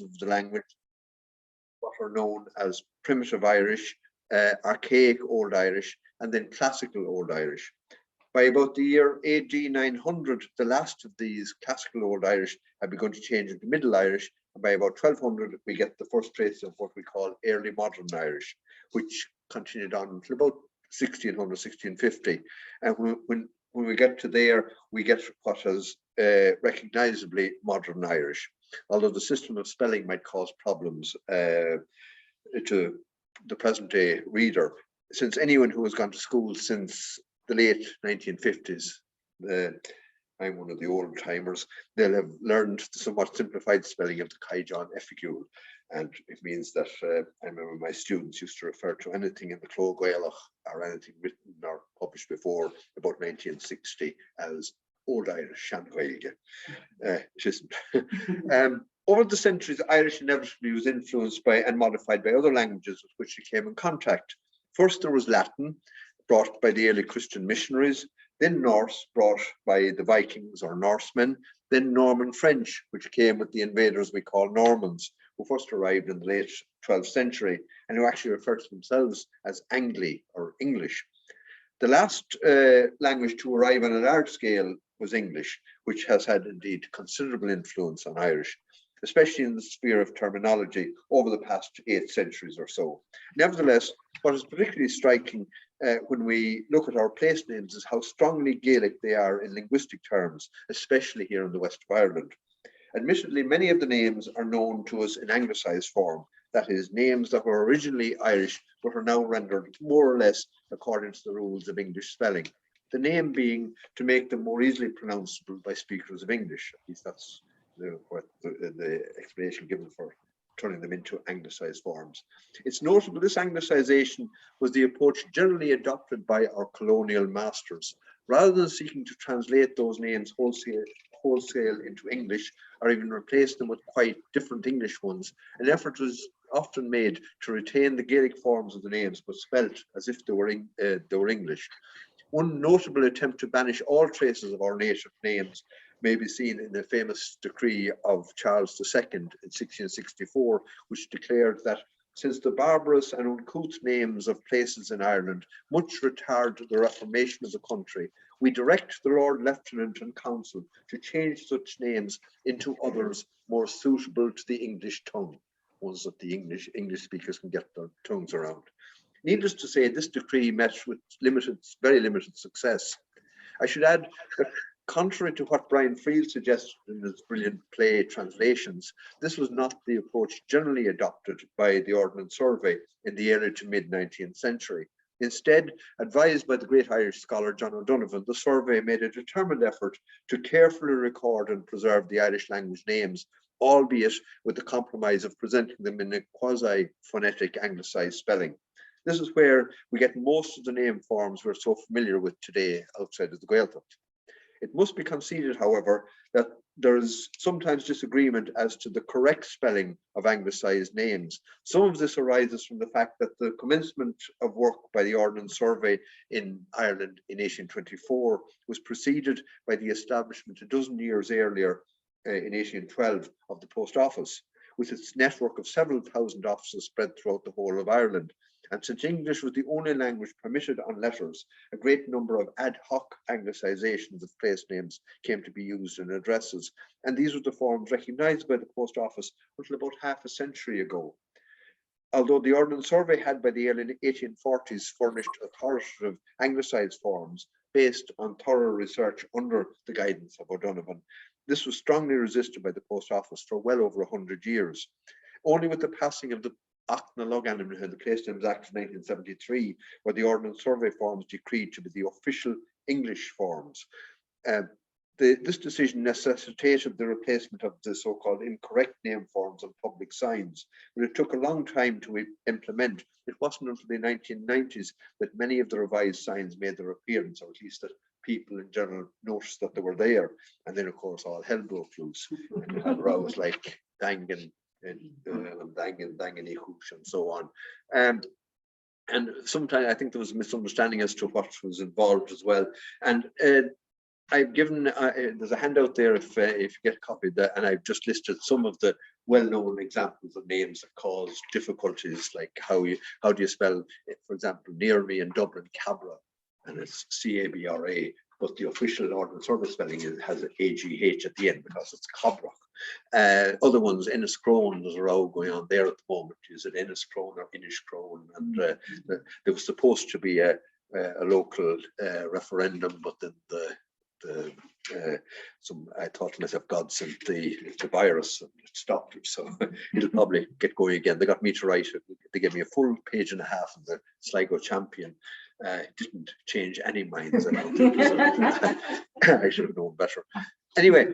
of the language, what are known as primitive Irish, archaic Old Irish, and then classical Old Irish. By about the year AD 900, the last of these classical Old Irish had begun to change into Middle Irish, and by about 1200 we get the first trace of what we call early modern Irish, which continued on until about 1600, 1650. And when we get to there, we get what is recognisably modern Irish, although the system of spelling might cause problems to the present day reader, since anyone who has gone to school since the late 1950s, I'm one of the old timers, they'll have learned the somewhat simplified spelling of the Caijan effigial. And it means that I remember my students used to refer to anything in the Logainmneacha or anything written or published before about 1960 as Old Irish, Shanghai. Over the centuries, Irish inevitably was influenced by and modified by other languages with which it came in contact. First, there was Latin, brought by the early Christian missionaries, then Norse, brought by the Vikings or Norsemen, then Norman French, which came with the invaders we call Normans, who first arrived in the late 12th century and who actually referred to themselves as Angli or English. The last language to arrive on a large scale was English, which has had indeed considerable influence on Irish, especially in the sphere of terminology over the past 8 centuries or so. Nevertheless, what is particularly striking when we look at our place names is how strongly Gaelic they are in linguistic terms, especially here in the west of Ireland. Admittedly, many of the names are known to us in anglicised form, that is, names that were originally Irish but are now rendered more or less according to the rules of English spelling. The name being to make them more easily pronounceable by speakers of English. At least that's the explanation given for turning them into anglicised forms. It's notable this anglicisation was the approach generally adopted by our colonial masters. Rather than seeking to translate those names wholesale into English or even replace them with quite different English ones, an effort was often made to retain the Gaelic forms of the names but spelt as if they were English. One notable attempt to banish all traces of our native names may be seen in the famous decree of Charles II in 1664, which declared that since the barbarous and uncouth names of places in Ireland much retard the reformation of the country, we direct the Lord Lieutenant and Council to change such names into others more suitable to the English tongue, ones that the English speakers can get their tongues around. Needless to say, this decree met with very limited success. I should add that contrary to what Brian Friel suggested in his brilliant play Translations, this was not the approach generally adopted by the Ordnance Survey in the early to mid-19th century. Instead, advised by the great Irish scholar John O'Donovan, the survey made a determined effort to carefully record and preserve the Irish language names, albeit with the compromise of presenting them in a quasi-phonetic anglicised spelling. This is where we get most of the name forms we're so familiar with today outside of the Gaeltacht. It must be conceded, however, that there is sometimes disagreement as to the correct spelling of anglicised names. Some of this arises from the fact that the commencement of work by the Ordnance Survey in Ireland in 1824 was preceded by the establishment a dozen years earlier in 1812 of the Post Office, with its network of several thousand offices spread throughout the whole of Ireland. And since English was the only language permitted on letters, a great number of ad hoc anglicisations of place names came to be used in addresses, and these were the forms recognised by the Post Office until about half a century ago. Although the Ordnance Survey had by the early 1840s furnished authoritative anglicised forms based on thorough research under the guidance of O'Donovan, this was strongly resisted by the Post Office for well over 100 years. Only with the passing of the Logainmneacha, the Placenames Act of 1973, were the Ordnance Survey forms decreed to be the official English forms. This decision necessitated the replacement of the so-called incorrect name forms on public signs, but it took a long time to implement. It wasn't until the 1990s that many of the revised signs made their appearance, or at least that people in general noticed that they were there. And then, of course, all hell broke loose, and you had rows like Dangan and Logainmneacha and so on. And sometimes I think there was a misunderstanding as to what was involved as well. And I've given, there's a handout there if you get a copy of that, and I've just listed some of the well-known examples of names that cause difficulties, like how do you spell, for example, near me in Dublin, Cabra, and it's C-A-B-R-A, but the official ordinance service spelling has an A-G-H at the end because it's Cobrach. Other ones, Enniscrone, there's a row going on there at the moment. Is it Enniscrone or Inniscrone? And there was supposed to be a local referendum, but then I thought to myself, God sent the virus and it stopped it, so it'll probably get going again. They got me to write it. They gave me a full page and a half of the Sligo Champion. It didn't change any minds. I don't think, so. I should have known better. Anyway,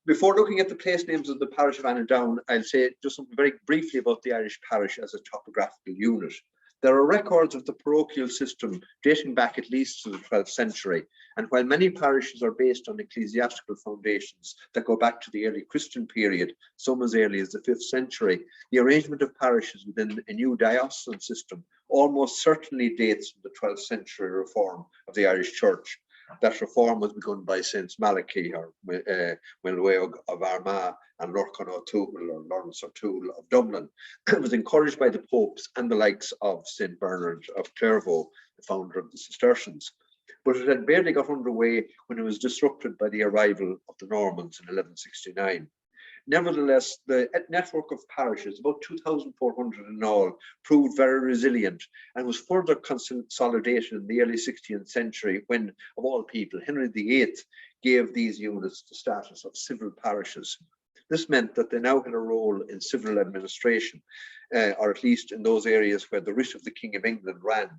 before looking at the place names of the parish of Annaghdown, I'll say just something very briefly about the Irish parish as a topographical unit. There are records of the parochial system dating back at least to the 12th century, and while many parishes are based on ecclesiastical foundations that go back to the early Christian period, some as early as the 5th century, the arrangement of parishes within a new diocesan system almost certainly dates from the 12th century reform of the Irish Church. That reform was begun by Saints Malachy or Logainmneacha of Armagh and Lorcan O'Toole or Lawrence O'Toole of Dublin. It was encouraged by the popes and the likes of St. Bernard of Clairvaux, the founder of the Cistercians. But it had barely got underway when it was disrupted by the arrival of the Normans in 1169. Nevertheless, the network of parishes, about 2,400 in all, proved very resilient and was further consolidated in the early 16th century when, of all people, Henry VIII gave these units the status of civil parishes. This meant that they now had a role in civil administration, or at least in those areas where the writ of the King of England ran.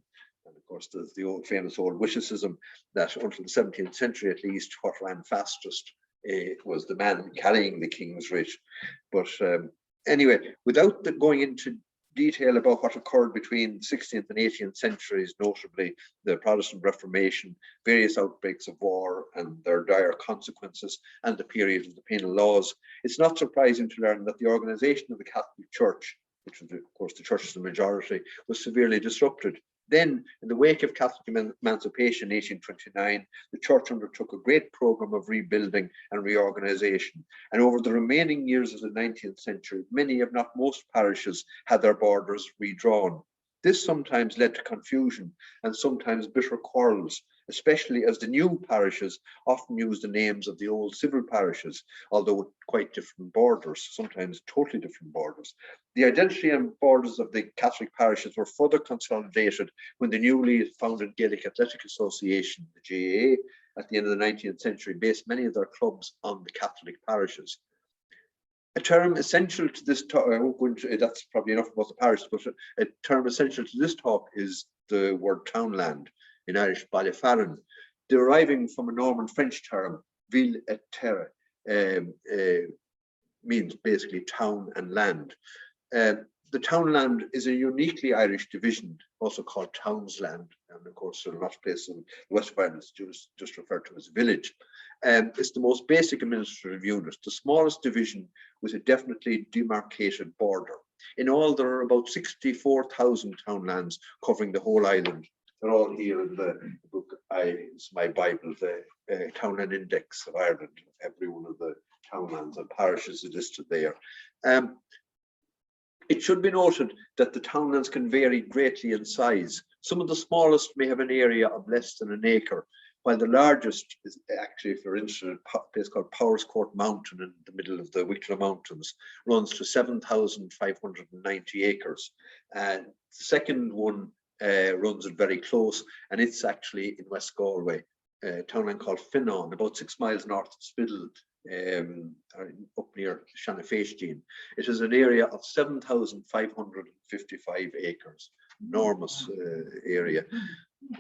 And of course, there's the famous old witticism that until the 17th century, at least, what ran fastest was the man carrying the king's writ. But anyway, without going into detail about what occurred between the 16th and 18th centuries, notably the Protestant Reformation, various outbreaks of war and their dire consequences, and the period of the penal laws, it's not surprising to learn that the organization of the Catholic Church, which was of course the Church is the majority, was severely disrupted. Then, in the wake of Catholic emancipation in 1829, the Church undertook a great program of rebuilding and reorganization. And over the remaining years of the 19th century, many, if not most parishes, had their borders redrawn. This sometimes led to confusion and sometimes bitter quarrels, especially as the new parishes often used the names of the old civil parishes, although with quite different borders, sometimes totally different borders. The identity and borders of the Catholic parishes were further consolidated when the newly founded Gaelic Athletic Association, the GAA, at the end of the 19th century, based many of their clubs on the Catholic parishes. A term essential to this talk, I won't go into it, that's probably enough about the parishes, but a term essential to this talk is the word townland, in Irish Ballyfarran, deriving from a Norman French term, ville et terre, means basically town and land. The townland is a uniquely Irish division, also called townsland, and of course there are lots of places in the West of Ireland just referred to as village. It's the most basic administrative unit, the smallest division with a definitely demarcated border. In all, there are about 64,000 townlands covering the whole island. They're all here in the book, it's my Bible, the Townland Index of Ireland. Every one of the townlands and parishes is listed there. It should be noted that the townlands can vary greatly in size. Some of the smallest may have an area of less than an acre, while the largest is actually, if you're interested, a place called Powerscourt Mountain in the middle of the Wicklow Mountains, runs to 7,590 acres. And the second one runs it very close, and it's actually in West Galway, a townland called Finnan, about 6 miles north of Spiddle, up near Shanafeishdeen. It is an area of 7,555 acres, enormous area.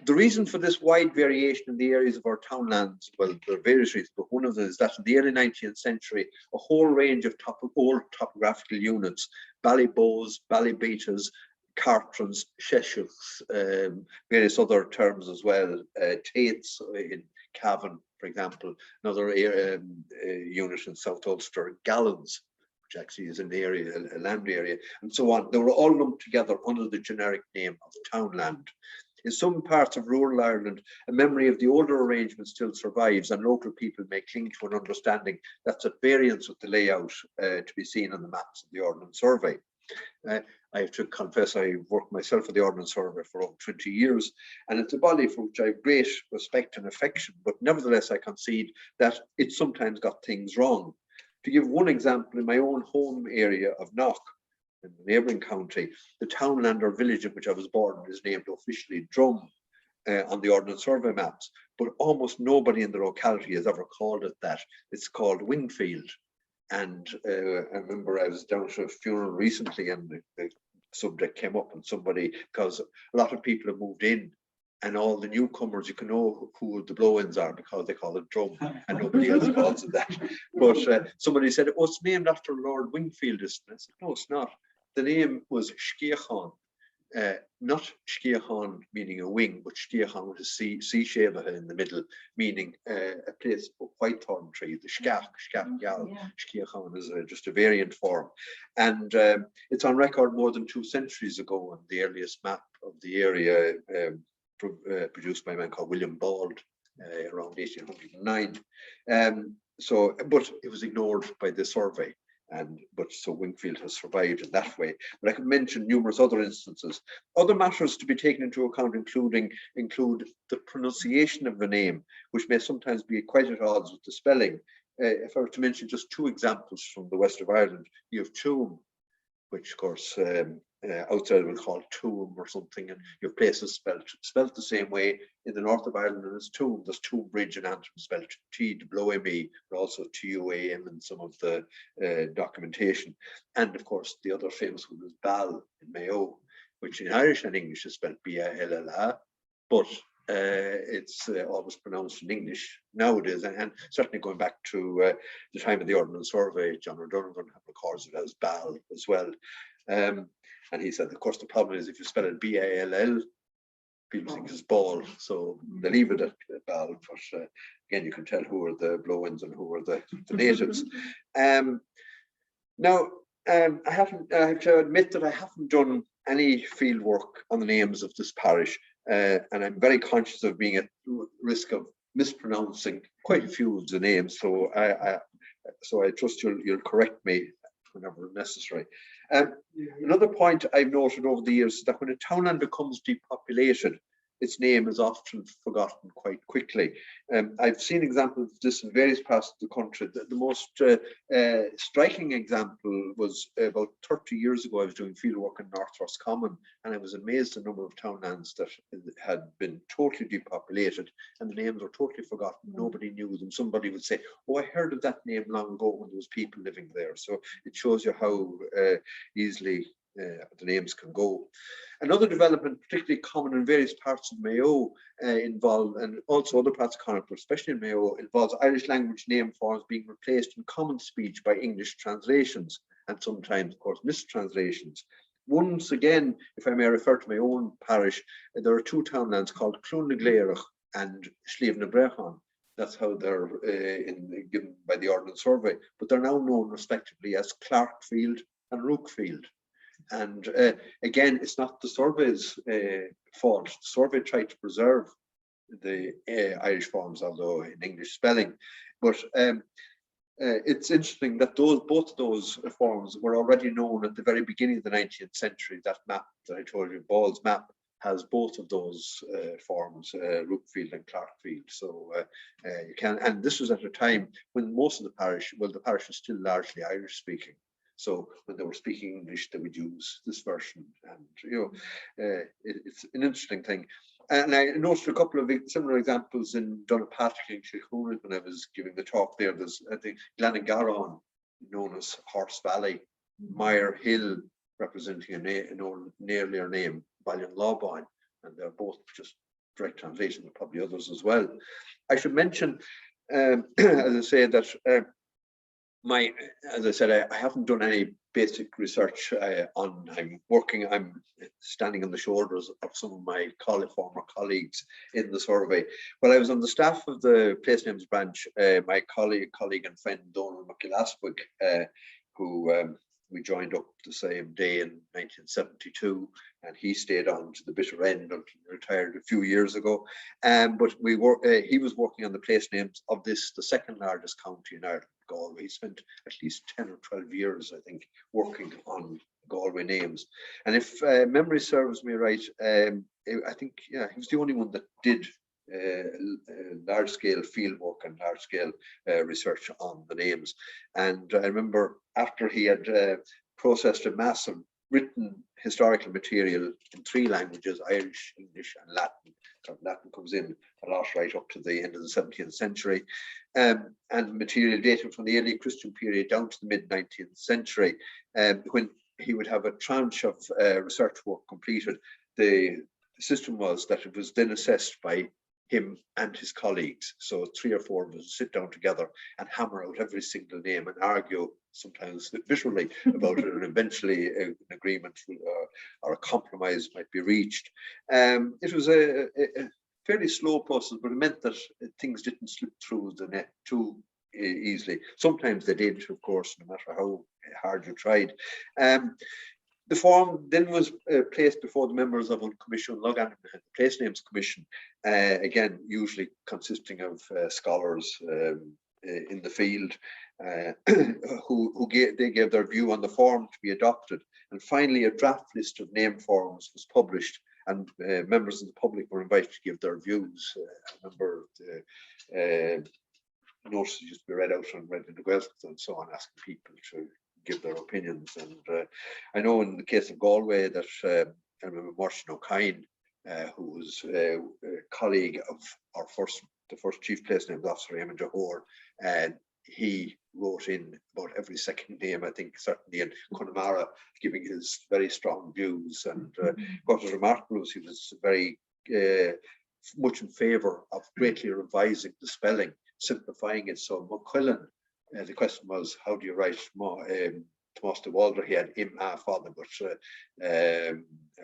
The reason for this wide variation in the areas of our townlands, well, there are various reasons, but one of them is that in the early 19th century, a whole range of old topographical units, Ballybows, Ballybeatas, Cartrons, Cheshires, various other terms as well, Tates in Cavan, for example, another unit in South Ulster, Gallons, which actually is an area, a land area, and so on. They were all lumped together under the generic name of townland. In some parts of rural Ireland, a memory of the older arrangement still survives, and local people may cling to an understanding that's at variance with the layout to be seen on the maps of the Ordnance Survey. I have to confess, I worked myself for the Ordnance Survey for over 20 years, and it's a body for which I have great respect and affection, but nevertheless I concede that it sometimes got things wrong. To give one example, in my own home area of Knock, in the neighbouring county, the townland or village in which I was born is named officially Drum on the Ordnance Survey maps, but almost nobody in the locality has ever called it that. It's called Wingfield. And I remember I was down to a funeral recently, and the subject came up, and somebody, because a lot of people have moved in, and all the newcomers, you can know who the blow-ins are because they call it Drum, and nobody else calls it that. But somebody said, oh, it's named after Lord Wingfield, isn't it? I said, no, it's not. The name was Sciachan, not Sciachan meaning a wing, but Sciachan with a C sheva in the middle, meaning a place of whitethorn tree, the Sciach Gal. Sciachan is just a variant form. And it's on record more than 2 centuries ago, on the earliest map of the area produced by a man called William Bald around 1809. But it was ignored by the survey. So Wingfield has survived in that way. But I could mention numerous other instances. Other matters to be taken into account include the pronunciation of the name, which may sometimes be quite at odds with the spelling. If I were to mention just 2 examples from the west of Ireland, you have Tuam, which of course outside we'll call Tuam or something, and your place is spelt the same way in the north of Ireland as Tuam. There's Tuam Bridge in Antrim spelled T-W-O-M-E, but also T-U-A-M in some of the documentation. And of course the other famous one is Ball in Mayo, which in Irish and English is spelled B-A-L-L-A, but it's always pronounced in English nowadays, and certainly going back to the time of the Ordnance Survey, John O'Donovan records it as Ball as well. And he said, of course, the problem is if you spell it B-A-L-L, people think it's ball, so they leave it at Ball. But again, you can tell who are the blow-ins and who are the natives. Now, I have to admit that I haven't done any field work on the names of this parish, and I'm very conscious of being at risk of mispronouncing quite a few of the names. So I trust you'll correct me whenever necessary. Another point I've noted over the years is that when a townland becomes depopulated, its name is often forgotten quite quickly. I've seen examples of this in various parts of the country. The most striking example was about 30 years ago. I was doing fieldwork in North Roscommon, and I was amazed at the number of townlands that had been totally depopulated, and the names were totally forgotten. Nobody knew them. Somebody would say, oh, I heard of that name long ago when there was people living there. So it shows you how easily the names can go. Another development, particularly common in various parts of Mayo, and also other parts of Connacht, but especially in Mayo, involves Irish language name forms being replaced in common speech by English translations, and sometimes, of course, mistranslations. Once again, if I may refer to my own parish, there are 2 townlands called Logainmneacha and Brechan. That's how they're given by the Ordnance Survey, but they're now known respectively as Clarkfield and Rookfield. And again, it's not the survey's fault. The survey tried to preserve the Irish forms, although in English spelling. But it's interesting that both of those forms were already known at the very beginning of the 19th century. That map that I told you, Ball's map, has both of those forms, Rookfield and Clarkfield. So you can, and this was at a time when most of the parish was still largely Irish speaking. So when they were speaking English, they would use this version, and it's an interesting thing. And I noticed a couple of similar examples in Donapatrick and Kilcoolin when I was giving the talk there. There's, I think, Glenagaron, known as Horse Valley, Mire Hill, representing an earlier name, Ballinlawboyne, and they're both just direct translations, and probably others as well. I should mention, as I say, that as I said, I haven't done any basic research I'm standing on the shoulders of some of my former colleagues in the survey. When I was on the staff of the Place Names branch, my colleague and friend Donald McGillaswick, who we joined up the same day in 1972, and he stayed on to the bitter end until he retired a few years ago. But he was working on the place names of this, the second largest county in Ireland, Galway. He spent at least 10 or 12 years, I think, working on Galway names. And if memory serves me right, I think, yeah, he was the only one that did large-scale fieldwork and large-scale research on the names. And I remember after he had processed a mass of written historical material in 3 languages, Irish, English and Latin. So Latin comes in a lot right up to the end of the 17th century, and material dating from the early Christian period down to the mid-19th century. When he would have a tranche of research work completed, the system was that it was then assessed by him and his colleagues. So 3 or 4 of us sit down together and hammer out every single name and argue, sometimes bitterly, about it, and eventually an agreement or a compromise might be reached. It was a fairly slow process, but it meant that things didn't slip through the net too easily. Sometimes they did, of course, no matter how hard you tried. The form then was placed before the members of a commission, Logainmneacha, the Place Names Commission, again, usually consisting of scholars in the field, who gave their view on the form to be adopted. And finally, a draft list of name forms was published, and members of the public were invited to give their views. I remember the notices used to be read out and read in the Welsh and so on, asking people to give their opinions. And I know in the case of Galway that I remember Muraíle O'Kane, who was a colleague of the first Chief Place Names Officer, Eamon Dhúin, and he wrote in about every second name, I think, certainly in Connemara, giving his very strong views. And what was remarkable was he was very much in favour of greatly revising the spelling, simplifying it. So McQuillan, the question was, how do you write Tomás de Walder? He had father, but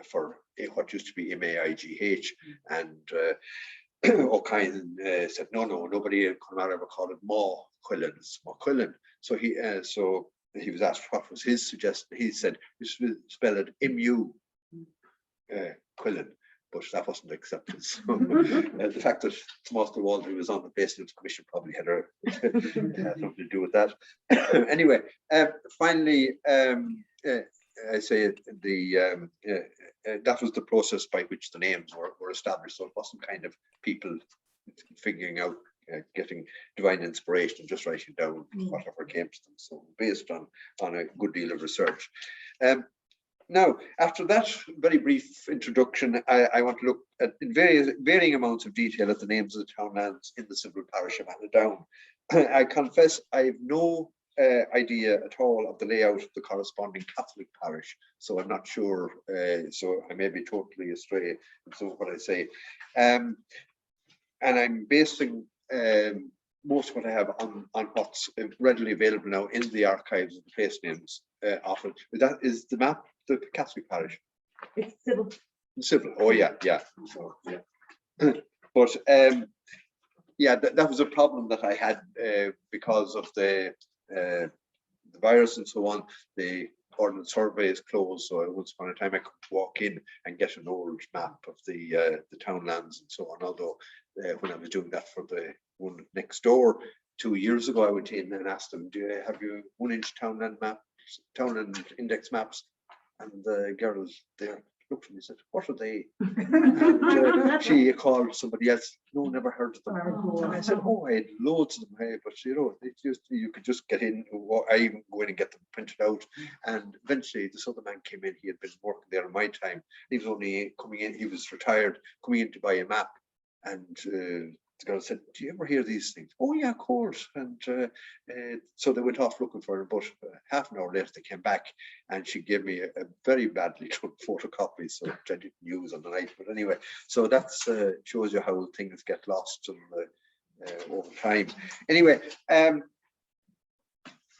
for what used to be M-A-I-G-H, and O'Kane said, no, nobody in Connemara ever called it Quillan, it's McQuillan. So he was asked what was his suggestion. He said, we spell it M-U Quillan. But that wasn't accepted. So, the fact that Tomás de Walder was on the Place Names Commission probably had something to do with that. Anyway, finally, I say that was the process by which the names were established. So it wasn't kind of people figuring out, getting divine inspiration and just writing down whatever came to them. So based on a good deal of research. Now, after that very brief introduction, I want to look at in varying amounts of detail at the names of the townlands in the civil parish of Annaghdown. I confess I have no idea at all of the layout of the corresponding Catholic parish, so I'm not sure, so I may be totally astray in some of what I say. And I'm basing most of what I have on what's readily available now in the archives of the place names often. That is the map, the Catholic parish. It's civil. Civil. Oh yeah. So, yeah. But yeah, that was a problem that I had because of the virus and so on. The Ordnance Survey is closed, so once upon a time I could walk in and get an old map of the townlands and so on. Although when I was doing that for the one next door 2 years ago, I went in and asked them, have you 1-inch townland townland index maps? And the girl there looked at me and said, what are they? And she called somebody else. No, never heard of them. And I said, oh, I had loads of them. Hey, but you could just get in. I even go in and get them printed out. And eventually this other man came in. He had been working there in my time. He was only coming in. He was retired, coming in to buy a map. And the girl said, do you ever hear these things? Oh yeah, of course. And so they went off looking for her, but half an hour later they came back and she gave me a very badly done photocopy, so which I didn't use on the night. But anyway, so that shows you how things get lost over time. Anyway,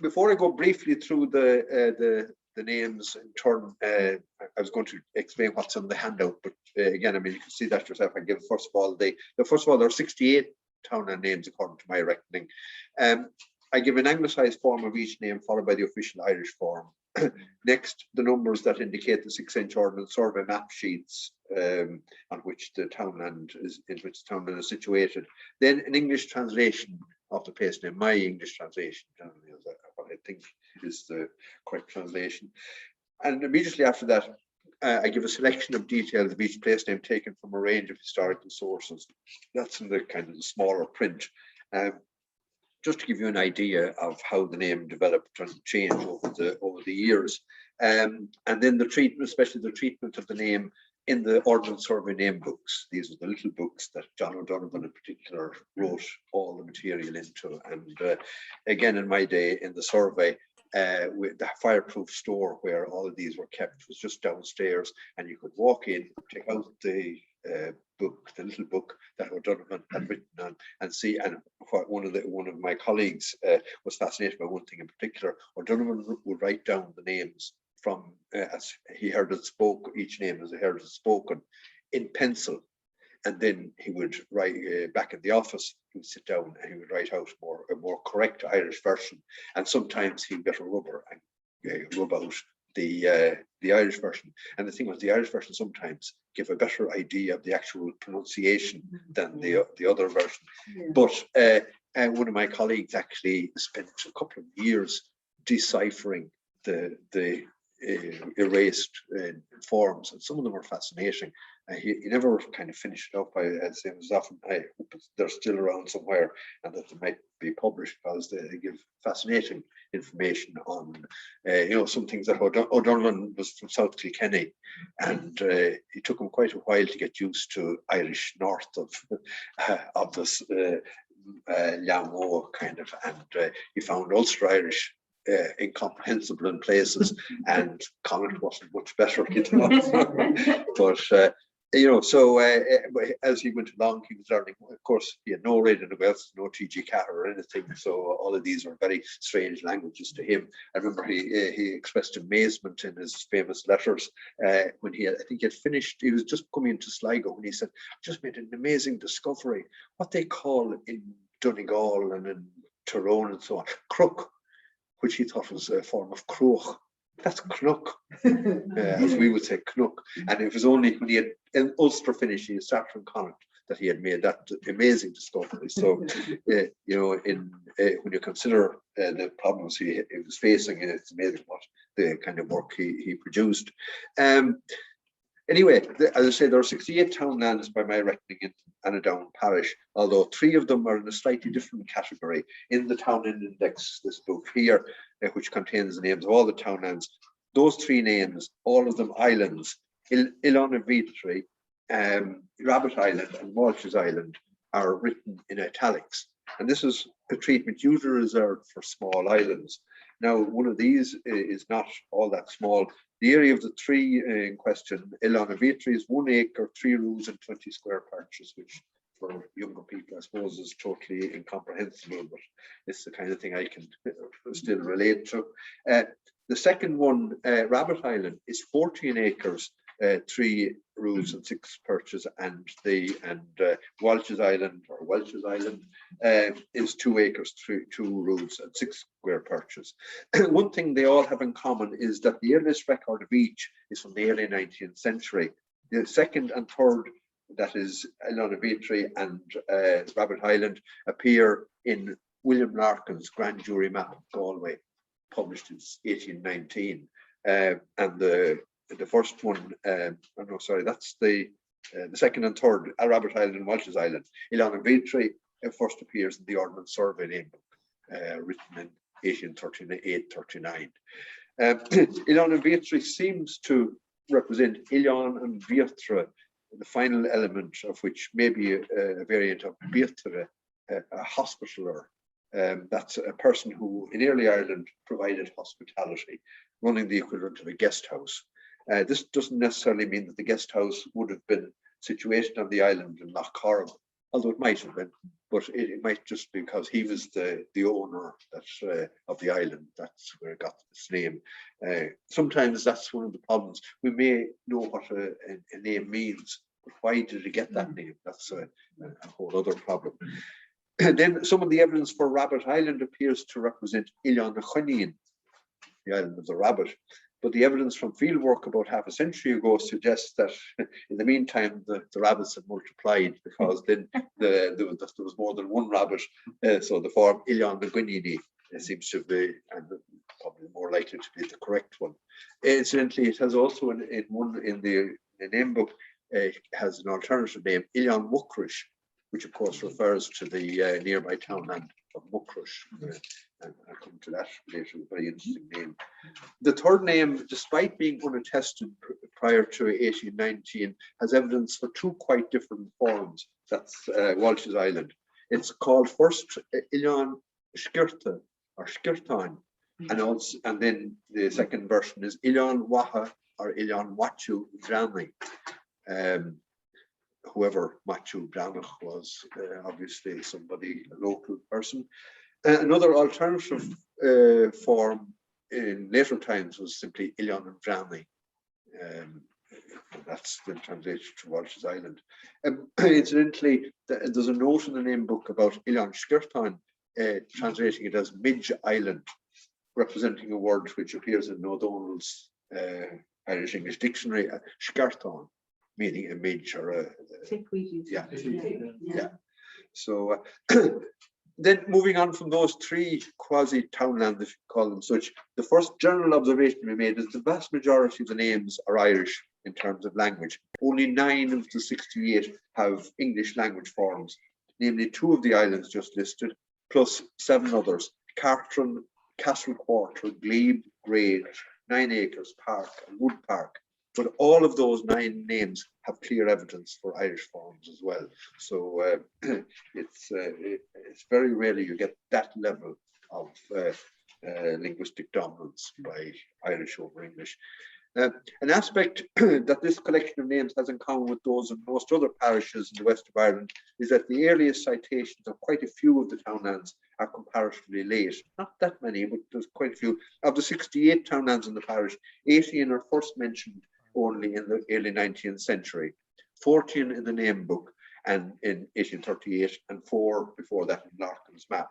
before I go briefly through the names in turn, I was going to explain what's on the handout, but again, I mean, you can see that yourself. I give first of all, there are 68 townland names according to my reckoning. I give an anglicised form of each name followed by the official Irish form. Next, the numbers that indicate the 6-inch Ordnance Survey map sheets on which the townland is situated. Then an English translation of the place name, my English translation, generally, is what I think is the correct translation. And immediately after that, I give a selection of details of each place name taken from a range of historical sources. That's in the kind of the smaller print. Just to give you an idea of how the name developed and changed over the years. And then the treatment, especially the treatment of the name in the Ordnance Survey name books. These are the little books that John O'Donovan in particular wrote all the material into. And again, in my day in the survey, with the fireproof store where all of these were kept was just downstairs, and you could walk in, take out the book, the little book that O'Donovan had written on, and see. And one of my colleagues was fascinated by one thing in particular. O'Donovan would write down the names from as he heard it spoke, each name as he heard it spoken, in pencil. And then he would write back in the office. He would sit down and he would write out a more correct Irish version. And sometimes he'd get a rubber and rub out the Irish version. And the thing was, the Irish version sometimes give a better idea of the actual pronunciation than the other version. Yeah. But one of my colleagues actually spent a couple of years deciphering the erased forms, and some of them are fascinating. He never kind of finished it up. I say it was often, I hope they're still around somewhere and that they might be published, because they give fascinating information on, some things that O'Donovan was from South Kilkenny, and it took him quite a while to get used to Irish north of this Lammo kind of, and he found Ulster Irish incomprehensible in places, and Connacht wasn't much better, but so as he went along, he was learning. Of course, he had no radio in Wales, no TG Cat or anything, so all of these were very strange languages to him. I remember he expressed amazement in his famous letters when I think he had finished. He was just coming into Sligo when he said, "Just made an amazing discovery. What they call in Donegal and in Tyrone and so on, crook," which he thought was a form of crook. That's Knook, as we would say, Knook. And it was only when he had in Ulster finished, he had started from Connacht, that he had made that amazing discovery. So, when you consider the problems he was facing, it's amazing what the kind of work he produced. Anyway, as I say, there are 68 townlands by my reckoning in Annaghdown parish, although 3 of them are in a slightly different category. In the Town Index, this book here, which contains the names of all the townlands, those 3 names, all of them islands, Logainmneacha, Rabbit Island and Walsh's Island, are written in italics. And this is a treatment usually reserved for small islands. Now, one of these is not all that small. The area of the 3 in question, Logainmneacha, is 1 acre, 3 roos and 20 square perches, which for younger people, I suppose, is totally incomprehensible, but it's the kind of thing I can still relate to. The second one, Rabbit Island, is 14 acres, 3 roos and 6 perches, and Walsh's Island is 2 acres, 2 roos and 6 square perches. One thing they all have in common is that the earliest record of each is from the early 19th century. The second and third, that is Logainmneacha and Rabbit Island, appear in William Larkin's Grand Jury Map of Galway, published in 1819, and the first one, that's the second and third, Rabbit Island and Walsh's Island. Logainmneacha first appears in the Ordnance Survey name book, written in 1838-39. Logainmneacha seems to represent Ilan and Viatra, the final element of which may be a variant of Viatra, a hospitaller. That's a person who in early Ireland provided hospitality, running the equivalent of a guest house. This doesn't necessarily mean that the guest house would have been situated on the island in Lough Corrib, although it might have been, but it might just be because he was the owner of the island. That's where it got its name. Sometimes that's one of the problems. We may know what a name means, but why did it get that name? That's a whole other problem. And then some of the evidence for Rabbit Island appears to represent Logainmneacha Eanach the island of the rabbit. But the evidence from field work about half a century ago suggests that in the meantime, the rabbits had multiplied, because then there was more than one rabbit. So the form Logainmneacha seems to be, and probably more likely to be, the correct one. Incidentally, it has also in the name book, has an alternative name, Logainmneacha, which of course refers to the nearby townland of Muckrush. And I'll come to that later, a very interesting name. The third name, despite being unattested prior to 1819, has evidence for two quite different forms. That's Walsh's Island. It's called first Ilan Skirta or Skirtan, and then the second version is Logainmneacha or Logainmneacha Eanach. Whoever Machu Eanach was, obviously somebody, a local person. Another alternative form in later times was simply Logainmneacha. That's the translation to Walsh's Island. Incidentally, there's a note in the name book about Skirtan, translating it as Midge Island, representing a word which appears in O'Donnell's Irish English Dictionary, Skirtan, meaning a midge or a yeah. So then moving on from those three quasi-townlands, if you call them such, the first general observation we made is the vast majority of the names are Irish in terms of language. Only 9 of the 68 have English language forms, namely 2 of the islands just listed, plus 7 others: Cartron, Castle Quarter, Glebe, Grange, 9 Acres Park, and Wood Park. But all of those 9 names have clear evidence for Irish forms as well. So it's very rarely you get that level of linguistic dominance by Irish over English. An aspect that this collection of names has in common with those of most other parishes in the west of Ireland is that the earliest citations of quite a few of the townlands are comparatively late. Not that many, but there's quite a few. Of the 68 townlands in the parish, 18 are first mentioned only in the early 19th century, 14 in the name book and in 1838, and 4 before that in Larkin's map.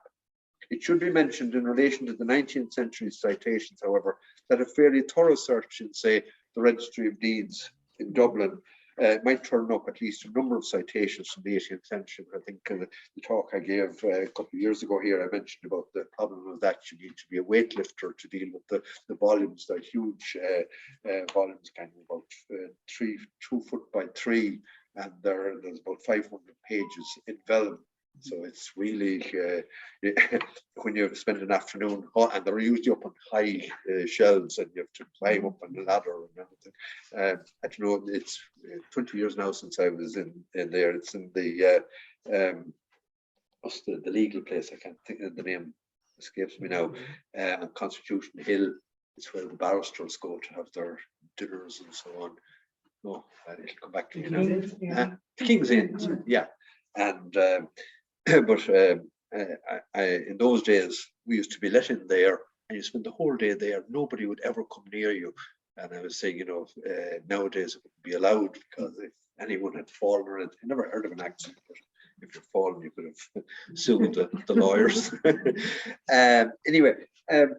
It should be mentioned in relation to the 19th century citations, however, that a fairly thorough search in, say, the Registry of Deeds in Dublin might turn up at least a number of citations from the 18th century. I think the talk I gave a couple of years ago here, I mentioned about the problem of that you need to be a weightlifter to deal with the volumes. They're huge volumes, kind of about 2 foot by 3, and there's about 500 pages in vellum. So it's really, when you spend an afternoon, and they're usually up on high shelves, and you have to climb up on the ladder and everything. I don't know, it's 20 years now since I was in there. It's in the legal place. I can't think of the name, escapes me now. On Constitution Hill, it's where the barristers go to have their dinners and so on. No, it'll come back to you now. King's Inn, yeah. And but in those days, we used to be let in there, and you spend the whole day there. Nobody would ever come near you. And I was saying, nowadays it wouldn't be allowed, because if anyone had fallen, or I never heard of an accident, but if you're fallen, you could have sued the lawyers. Anyway, as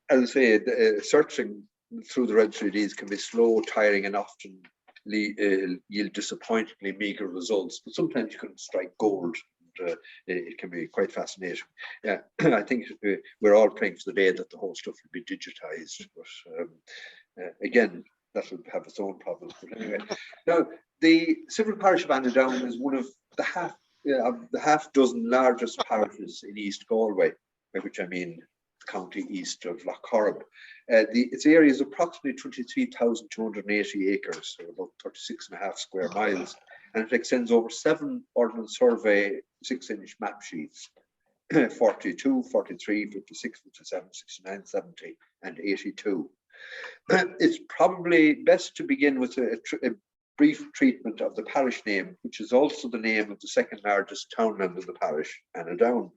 I say, searching through the registry of deeds can be slow, tiring, and often yield disappointingly meager results. But sometimes you can strike gold. It can be quite fascinating. Yeah, I think we're all praying for the day that the whole stuff will be digitized, but again, that will have its own problems. But anyway, now the civil parish of Annaghdown is one of the half dozen largest parishes in East Galway, by which I mean the county east of Lough Corrib. Its area is approximately 23,280 acres, or about 36.5 square miles. And it extends over 7 Ordnance Survey 6-inch map sheets, 42, 43, 56, 57, 69, 70, and 82. It's probably best to begin with a brief treatment of the parish name, which is also the name of the second largest townland in the parish, Annaghdown.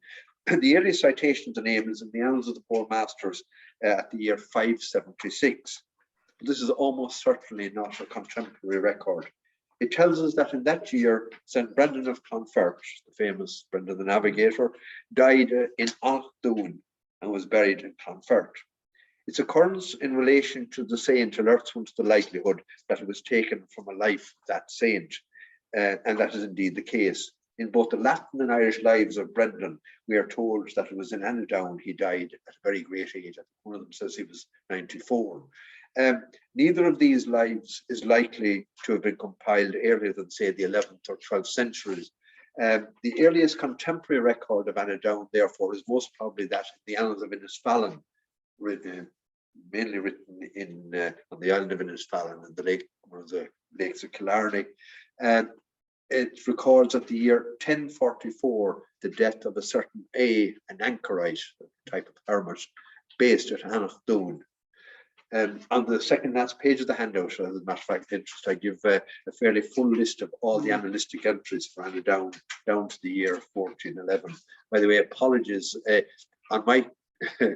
The earliest citation of the name is in the Annals of the Four Masters at the year 576. But this is almost certainly not a contemporary record. It tells us that in that year, St. Brendan of Clonfert, the famous Brendan the Navigator, died in Eanach Dhúin and was buried in Clonfert. Its occurrence in relation to the saint alerts one to the likelihood that it was taken from a life of that saint, and that is indeed the case. In both the Latin and Irish lives of Brendan, we are told that it was in Annaghdown he died at a very great age. One of them says he was 94. Neither of these lives is likely to have been compiled earlier than, say, the 11th or 12th centuries. The earliest contemporary record of Annaghdown, therefore, is most probably that in the Annals of Innisfallen, mainly written in on the island of Innisfallen in the lake, one of the lakes of Killarney. It records at the year 1044 the death of a certain an anchorite, a type of hermit, based at Eanach Dhúin. On the second last page of the handout, as a matter of fact, interest, I give a fairly full list of all the annalistic entries for Annaghdown down to the year 1411. By the way, apologies, on my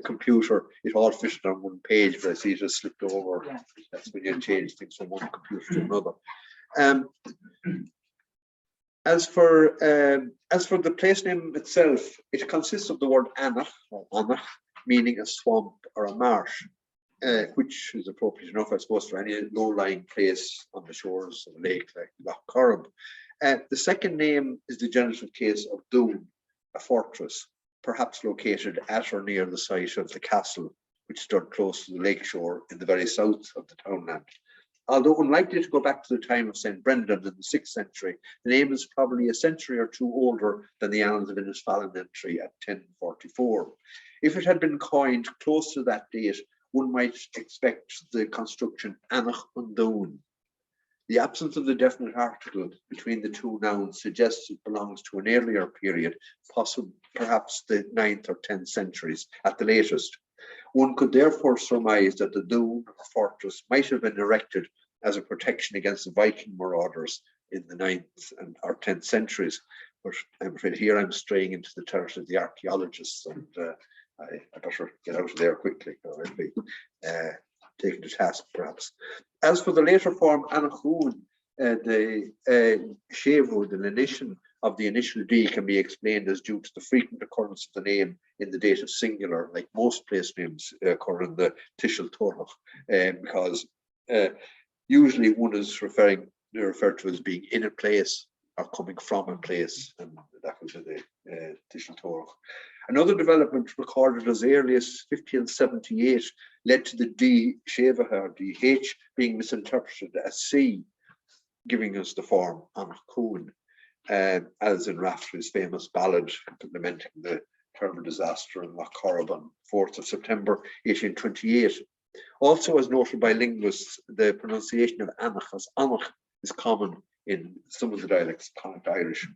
computer, it all fitted on one page, but I see it has slipped over. Yeah. That's when you change things from one computer to another. As for the place name itself, it consists of the word Anach, or Anach, meaning a swamp or a marsh, which is appropriate enough, I suppose, for any low-lying place on the shores of a lake like Loch Corrib. The second name is the genitive case of Dhúin, a fortress, perhaps located at or near the site of the castle, which stood close to the lake shore in the very south of the townland. Although unlikely to go back to the time of St. Brendan in the 6th century, the name is probably a century or two older than the Annals of Innisfallen entry at 1044. If it had been coined close to that date, one might expect the construction Eanach Dhúin. The absence of the definite article between the two nouns suggests it belongs to an earlier period, possibly perhaps the 9th or 10th centuries at the latest. One could therefore surmise that the Dhúin or fortress might have been erected as a protection against the Viking marauders in the 9th or 10th centuries. But I'm afraid here I'm straying into the territory of the archaeologists, and I better get out of there quickly, or I'll be taken to task perhaps. As for the later form, Eanach Dhúin, the Shevu, the lenition of the initial D, can be explained as due to the frequent occurrence of the name in the dative singular, like most place names occur in the Tishel Torach, because usually one is referred to as being in a place or coming from a place, and that was in the Tishel Torach. Another development recorded as early as 1578 led to the D, Shevaha, DH, being misinterpreted as C, giving us the form Eanach Dhúin, as in Raftery's famous ballad lamenting the terrible disaster in Loch Corrib on 4th of September 1828. Also, as noted by linguists, the pronunciation of Anach as Anach is common in some of the dialects of Connacht Irish.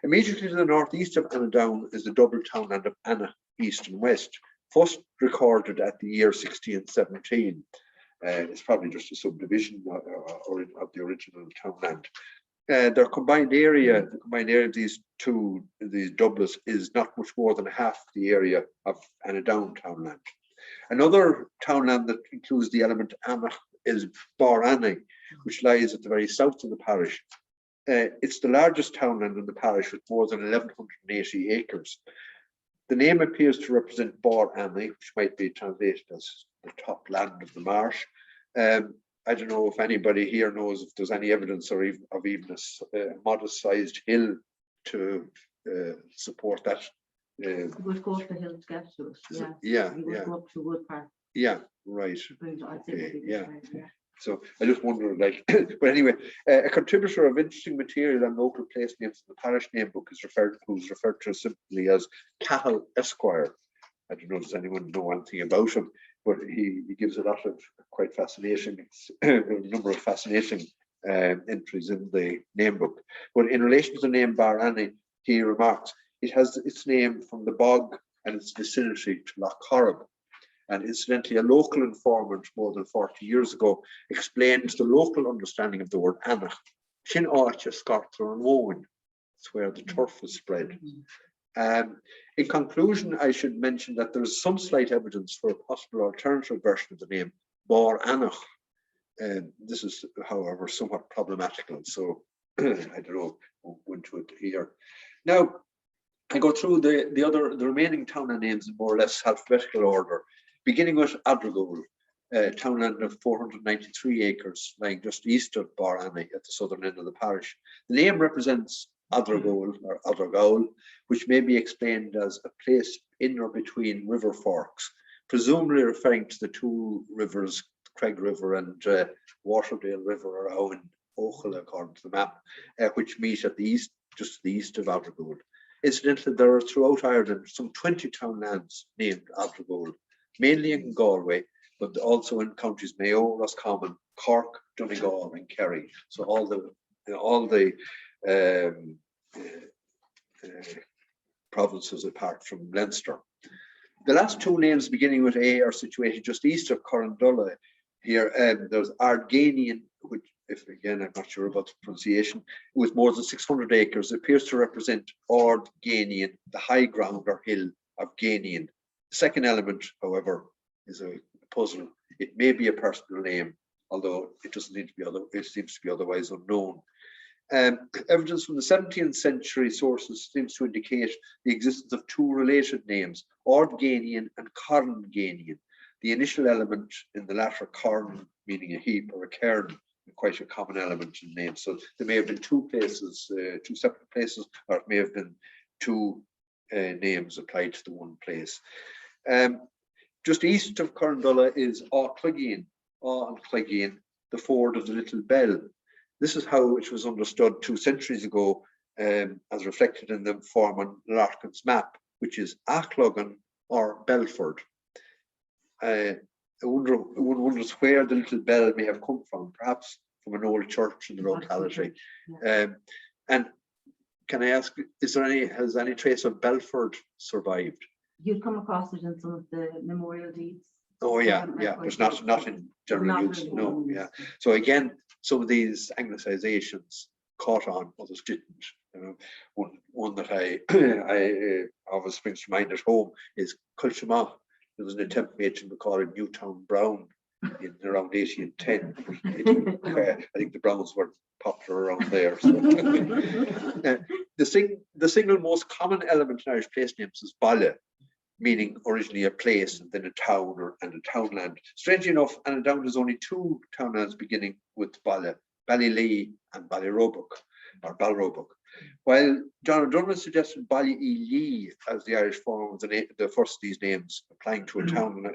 Immediately to the northeast of Annaghdown is the double townland of Anna, east and west, first recorded at the year 1617. It's probably just a subdivision of the original townland. Their combined area, the combined area of these doublets, is not much more than half the area of Annaghdown townland. Another townland that includes the element Anach is Bar Anna, which lies at the very south of the parish. It's the largest townland in the parish with more than 1,180 acres. The name appears to represent Bar Anna, which might be translated as the top land of the marsh. I don't know if anybody here knows if there's any evidence of even a modest-sized hill to support that. You would go up the hill to get to it. Yeah. Yeah. You would go up to Wood Park. Yeah. Right. Okay, yeah. So I just wonder, like, but anyway, a contributor of interesting material on local place names in the parish name book is referred to simply as Cahill Esquire. I don't know, does anyone know anything about him? But he gives a lot of quite fascinating, a number of fascinating entries in the name book. But in relation to the name Bar Anna, he remarks, it has its name from the bog and its vicinity to Loch Corrib. And incidentally, a local informant more than 40 years ago explained the local understanding of the word Anach. Muraíle Scartler and it's where the turf is spread. In conclusion, I should mention that there is some slight evidence for a possible alternative version of the name, Bar Anach. This is, however, somewhat problematical, so I don't know, won't go into it here. Now, I go through the remaining town names in more or less alphabetical order. beginning with Adrigole, townland of 493 acres, lying just east of Barani at the southern end of the parish. The name represents Adrigole or Adrigole, which may be explained as a place in or between river forks, presumably referring to the two rivers, Craig River and Waterdale River, or in Ochel, according to the map, which meet at the east, just to the east of Adrigole. Incidentally, there are throughout Ireland some 20 townlands named Adrigole, mainly in Galway, but also in counties Mayo, Roscommon, Cork, Donegal, and Kerry. So all the provinces apart from Leinster. The last two names beginning with A are situated just east of Corrandulla. Here, there's Ardganian, which, if again I'm not sure about the pronunciation, with more than 600 acres, appears to represent Ardganian, the high ground or hill of Ganian. The second element, however, is a puzzle. It may be a personal name, although it doesn't need to be it seems to be otherwise unknown. Evidence from the 17th century sources seems to indicate the existence of two related names, Ardganian and Cornganian. The initial element in the latter, corn, meaning a heap, or a cairn, quite a common element in names. So there may have been two places, two separate places, or it may have been two names applied to the one place. Just east of Corrandulla is Clegane, the ford of the Little Bell. This is how it was understood 2 centuries ago, as reflected in the Forman Larkin's map, which is Achlogan or Belford. One wonders where the Little Bell may have come from, perhaps from an old church in the locality. And can I ask, has any trace of Belford survived? You'd come across it in some of the memorial deeds. Oh yeah, but not in general use. No, yeah. So again, some of these Anglicizations caught on, others didn't. You know, one that I always springs to mind at home is Culchama. There was an attempt made to call it Newtown Brown in around 1810. I think the Browns were popular around there. So. The single most common element in Irish place names is Balla, meaning originally a place and then a town and a townland. Strangely enough, Annaghdown has only two townlands beginning with Balla, Ballylee and Ballyroebuck, or Balroebuck. While John O'Donovan suggested Ballylee as the Irish form of the first of these names, applying to a town,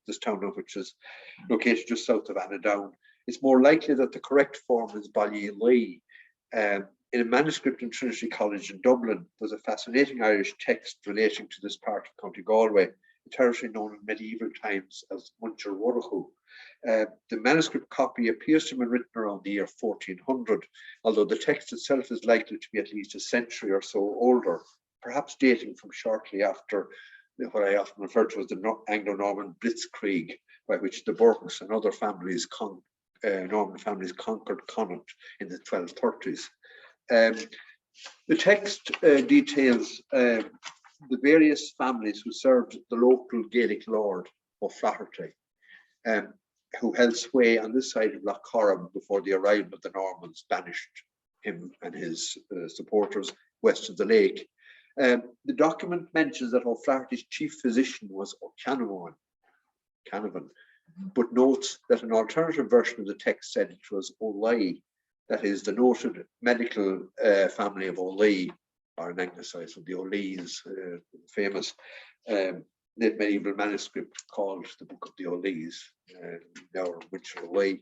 this town which is located just south of Annaghdown, it's more likely that the correct form is Ballylee. In a manuscript in Trinity College in Dublin, there's a fascinating Irish text relating to this part of County Galway, a territory known in medieval times as Muncher Warachu. The manuscript copy appears to have been written around the year 1400, although the text itself is likely to be at least a century or so older, perhaps dating from shortly after what I often refer to as the Anglo-Norman Blitzkrieg, by which the Burkes and other families, Norman families, conquered Connaught in the 1230s. The text details the various families who served the local Gaelic lord O'Flaherty, who held sway on this side of Lough Corrib before the arrival of the Normans banished him and his supporters west of the lake. The document mentions that O'Flaherty's chief physician was O'Canavan, but notes that an alternative version of the text said it was O'Leigh, that is the noted medical family of O'Leigh, or an anglicized of the O'Leighs, famous medieval manuscript called the Book of the O'Leighs, now Winchell O'Leigh.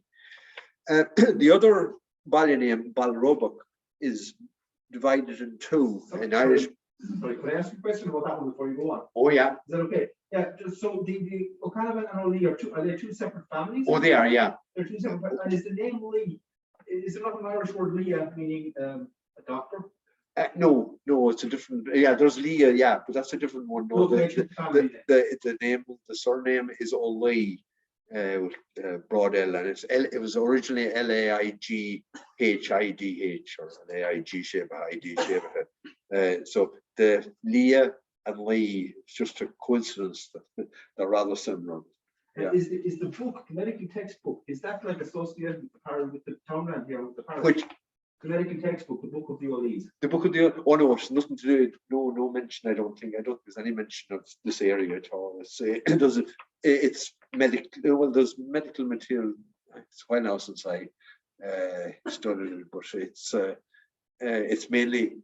The other Bally name, Balroebuck, is divided in two in Irish. Sorry, could I ask you a question about that one before you go on? Oh yeah. Is that okay? Yeah, just so the O'Canavan and O'Leigh are they two separate families? Oh, they are, yeah. They're two separate, and is the name Lee, is there not an Irish word Leah meaning a doctor? No, it's a different. Yeah, there's Leah, yeah, but that's a different one. No, the name, the surname is O'Leigh, with broad L, and it was originally Laighidh or Laig Sheba. So the Leah and Lee, it's just a coincidence that they're rather similar. Yeah. Is the book, medical textbook, is that like associated with the townland here, with the parish? Which medical textbook, the Book of the O'Leighs? The Book of the Oh no, it's nothing to do. No mention. I don't think there's any mention of this area at all. It's it's medical. Well, there's medical material. It's a while now since I studied it, but it's mainly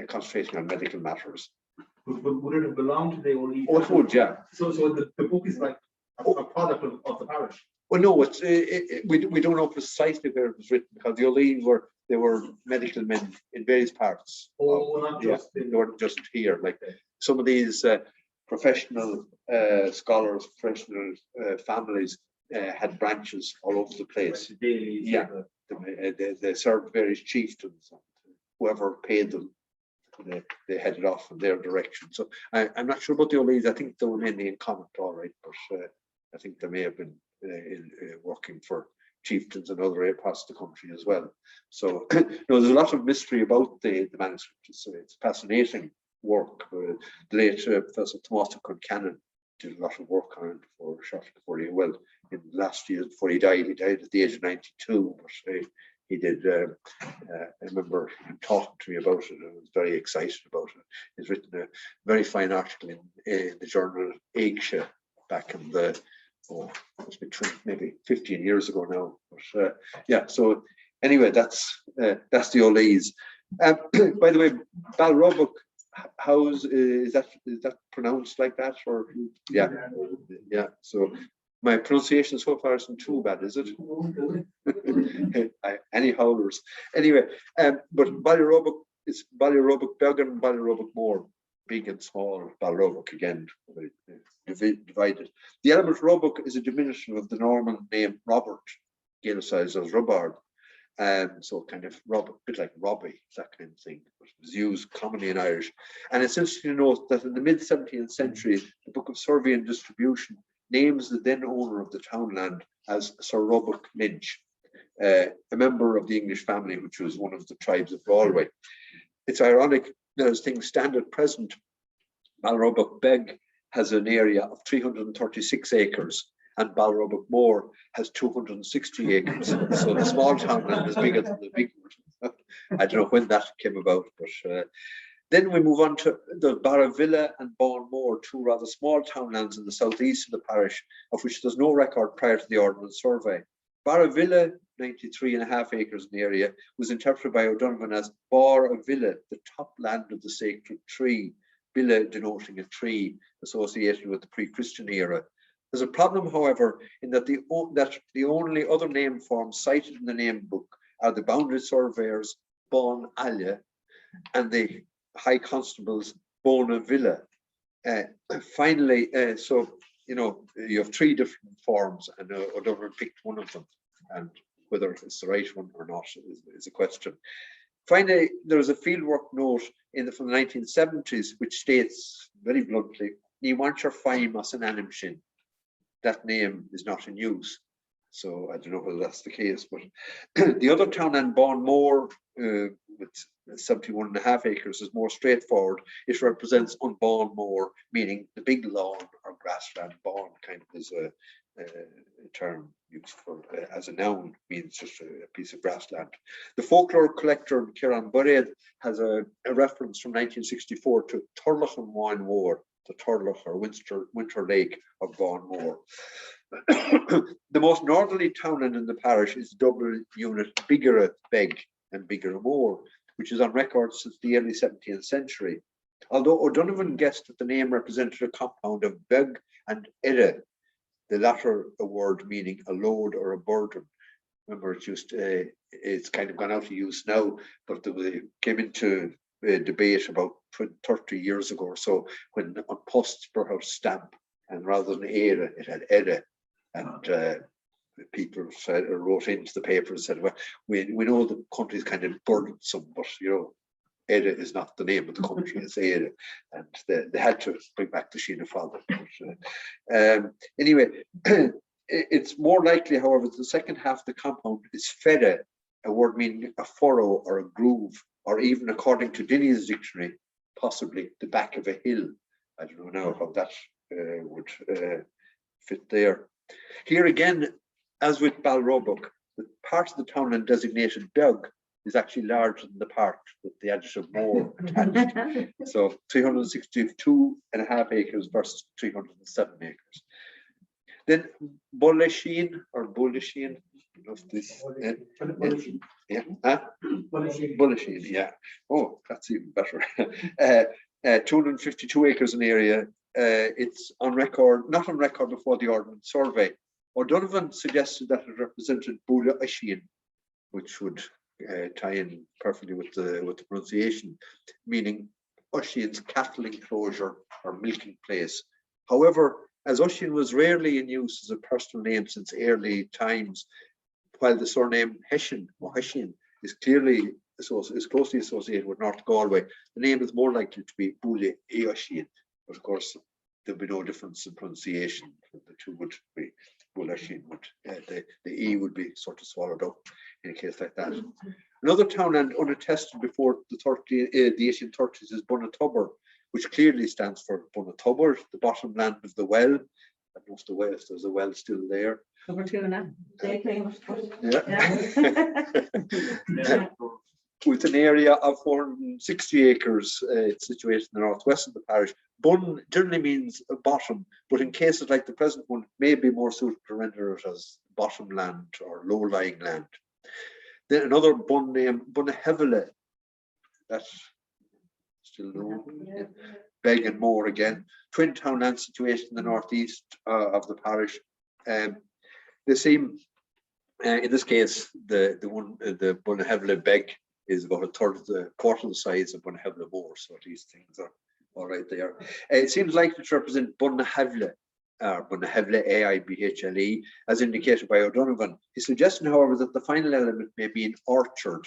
concentrating on medical matters. But would it have belonged to the OLE? Oh, it would, yeah. So the book is like a product of the parish. Well, no, we don't know precisely where it was written, because the OLE they were medical men in various parts. Not just they weren't just here. Like some of these professional scholars, professional families had branches all over the place. Yeah, they served various chieftains. Whoever paid them, they headed off in their direction. So I'm not sure about the OLEs. I think they were mainly in Connacht, all right, but I think they may have been working for chieftains and other parts of the country as well. So there's a lot of mystery about the manuscript. It's fascinating work. The late Professor Tomás Concannon did a lot of work on it shortly before he, well, in the last year before he died. He died at the age of 92, but he did. I remember him talking to me about it. I was very excited about it. He's written a very fine article in the journal Éigse back in the must be maybe 15 years ago now. But yeah, so anyway, that's the OLEs. By the way, Balrobok, is that pronounced like that, or yeah? So my pronunciation so far isn't too bad, is it? Any howlers. Anyway, but Balrobok is Balrobok Beg and Balrobok More, big and small. Balrobok again, divided. The element Robok is a diminution of the Norman name Robert, gaelicized as Robard. So kind of a bit like Robbie, that kind of thing. It was used commonly in Irish. And it's interesting to note that in the mid-17th century, the Book of Survey and Distribution names the then owner of the townland as Sir Robok Lynch, a member of the English family, which was one of the tribes of Galway. It's ironic that as things stand at present, Balrobok Beg has an area of 336 acres and Balrobok More has 260 acres. So the small townland is bigger than the big one. I don't know when that came about, but then we move on to the Barravilla and Bawnmore, two rather small townlands in the southeast of the parish, of which there's no record prior to the Ordnance Survey. Barravilla, 93.5 acres in the area, was interpreted by O'Donovan as Bar of Villa, the top land of the sacred tree, Villa denoting a tree associated with the pre-Christian era. There's a problem, however, in that the only other name forms cited in the name book are the boundary surveyors Muraíle and the High Constable's Bonavilla. Finally, so you have three different forms, and O'Donovan picked one of them, and whether it's the right one or not is a question. Finally, there's a fieldwork note from the 1970s which states very bluntly, Niwancher Faimas and Animshin. That name is not in use. So I don't know whether that's the case, but the other townland, Bawnmore, with 71.5 acres, is more straightforward. It represents unbawn moor, meaning the big lawn or grassland. Bawn kind of is a term used for as a noun, means just a piece of grassland. The folklore collector Kieran Burrell has a reference from 1964 to Turlough and Wine War, the Turlough or Winter Lake of Bawnmore. The most northerly townland in the parish is double unit Bigara Beg and Bigara More, which is on record since the early 17th century. Although O'Donovan guessed that the name represented a compound of Beg and Ere, the latter a word meaning a load or a burden. Remember, it's kind of gone out of use now, but it came into debate about 30 years ago or so, when on posts brought out stamp, and rather than Ere, it had Ere. And people wrote into the paper and said, well, we know the country is kind of burdensome, but Ere is not the name of the country, it's Ere. And they had to bring back the Sheena Father. Anyway, it's more likely, however, that the second half of the compound is Fede, a word meaning a furrow or a groove, or even according to Dinny's dictionary, possibly the back of a hill. I don't know now how that would fit there. Here again, as with Balrobok, the part of the townland designated Beg is actually larger than the part with the adjective more attached. So 362.5 acres versus 307 acres. Then Bullasheen or Bullasheen. Yeah. Bullasheen, yeah. Oh, that's even better. 252 acres in area. It's on record, not on record before the Ordnance Survey. O'Donovan suggested that it represented Bullasheen, which would tie in perfectly with the pronunciation, meaning Oisin's cattle enclosure or milking place. However, as Oisin was rarely in use as a personal name since early times, while the surname Hessian or Hessian is clearly closely associated with North Galway, the name is more likely to be Bule Eoisin. But of course, there'll be no difference in pronunciation. The two would be Bulashin, the E would be sort of swallowed up in a case like that. Another townland unattested before the 1830s is Bunatubber, which clearly stands for Bunatubber, the bottom land of the well. And most of the Wales, there's a well still there. Number 2 now. They claim Yeah. With an area of 460 acres, it's situated in the northwest of the parish. Bun generally means a bottom, but in cases like the present one, may be more suited to render it as bottom land or low-lying land. Then another bun name, Bunahevele, that's still known. Yeah. Beg and More again. Twin townland situation in the northeast of the parish. They seem, in this case, the Bunahevele Beg is about a quarter of the size of Bunahevele More, so these things are all right there. It seems likely to represent Bunahevele, or Bunahevele AIBHLE, as indicated by O'Donovan. His suggestion, however, that the final element may be an orchard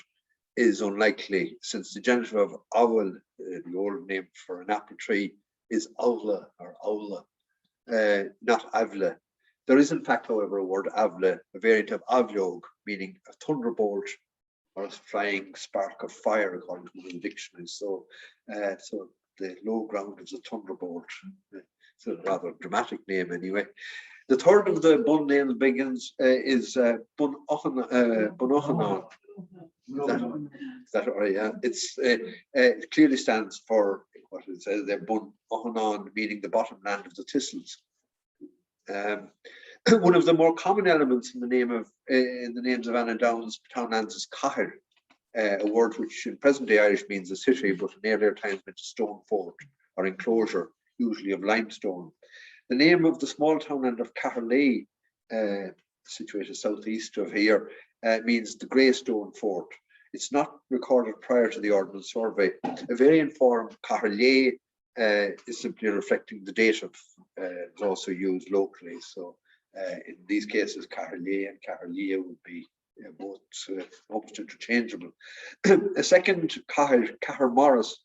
is unlikely, since the genitive of owl, the old name for an apple tree, is aula or aula, not avle. There is, in fact, however, a word avle, a variant of avlog, meaning a thunderbolt or a flying spark of fire, according to the dictionary. So, so the low ground is a thunderbolt. It's a rather dramatic name, anyway. The third of the bun names begins is Bun Ochanan. Yeah, it clearly stands for what it says there, Bun Ochanan, meaning the bottom land of the thistles. One of the more common elements in the names of Annaghdown's townlands is Cahir, a word which in present-day Irish means a city, but in earlier times meant a stone fort or enclosure, usually of limestone. The name of the small townland of Caherley, situated southeast of here, means the grey stone fort. It's not recorded prior to the Ordnance Survey. A variant form, Caherley, is simply reflecting the dative. It's also used locally. So in these cases, Caherley and Caherlia would be both almost interchangeable. A second Cahir Morris,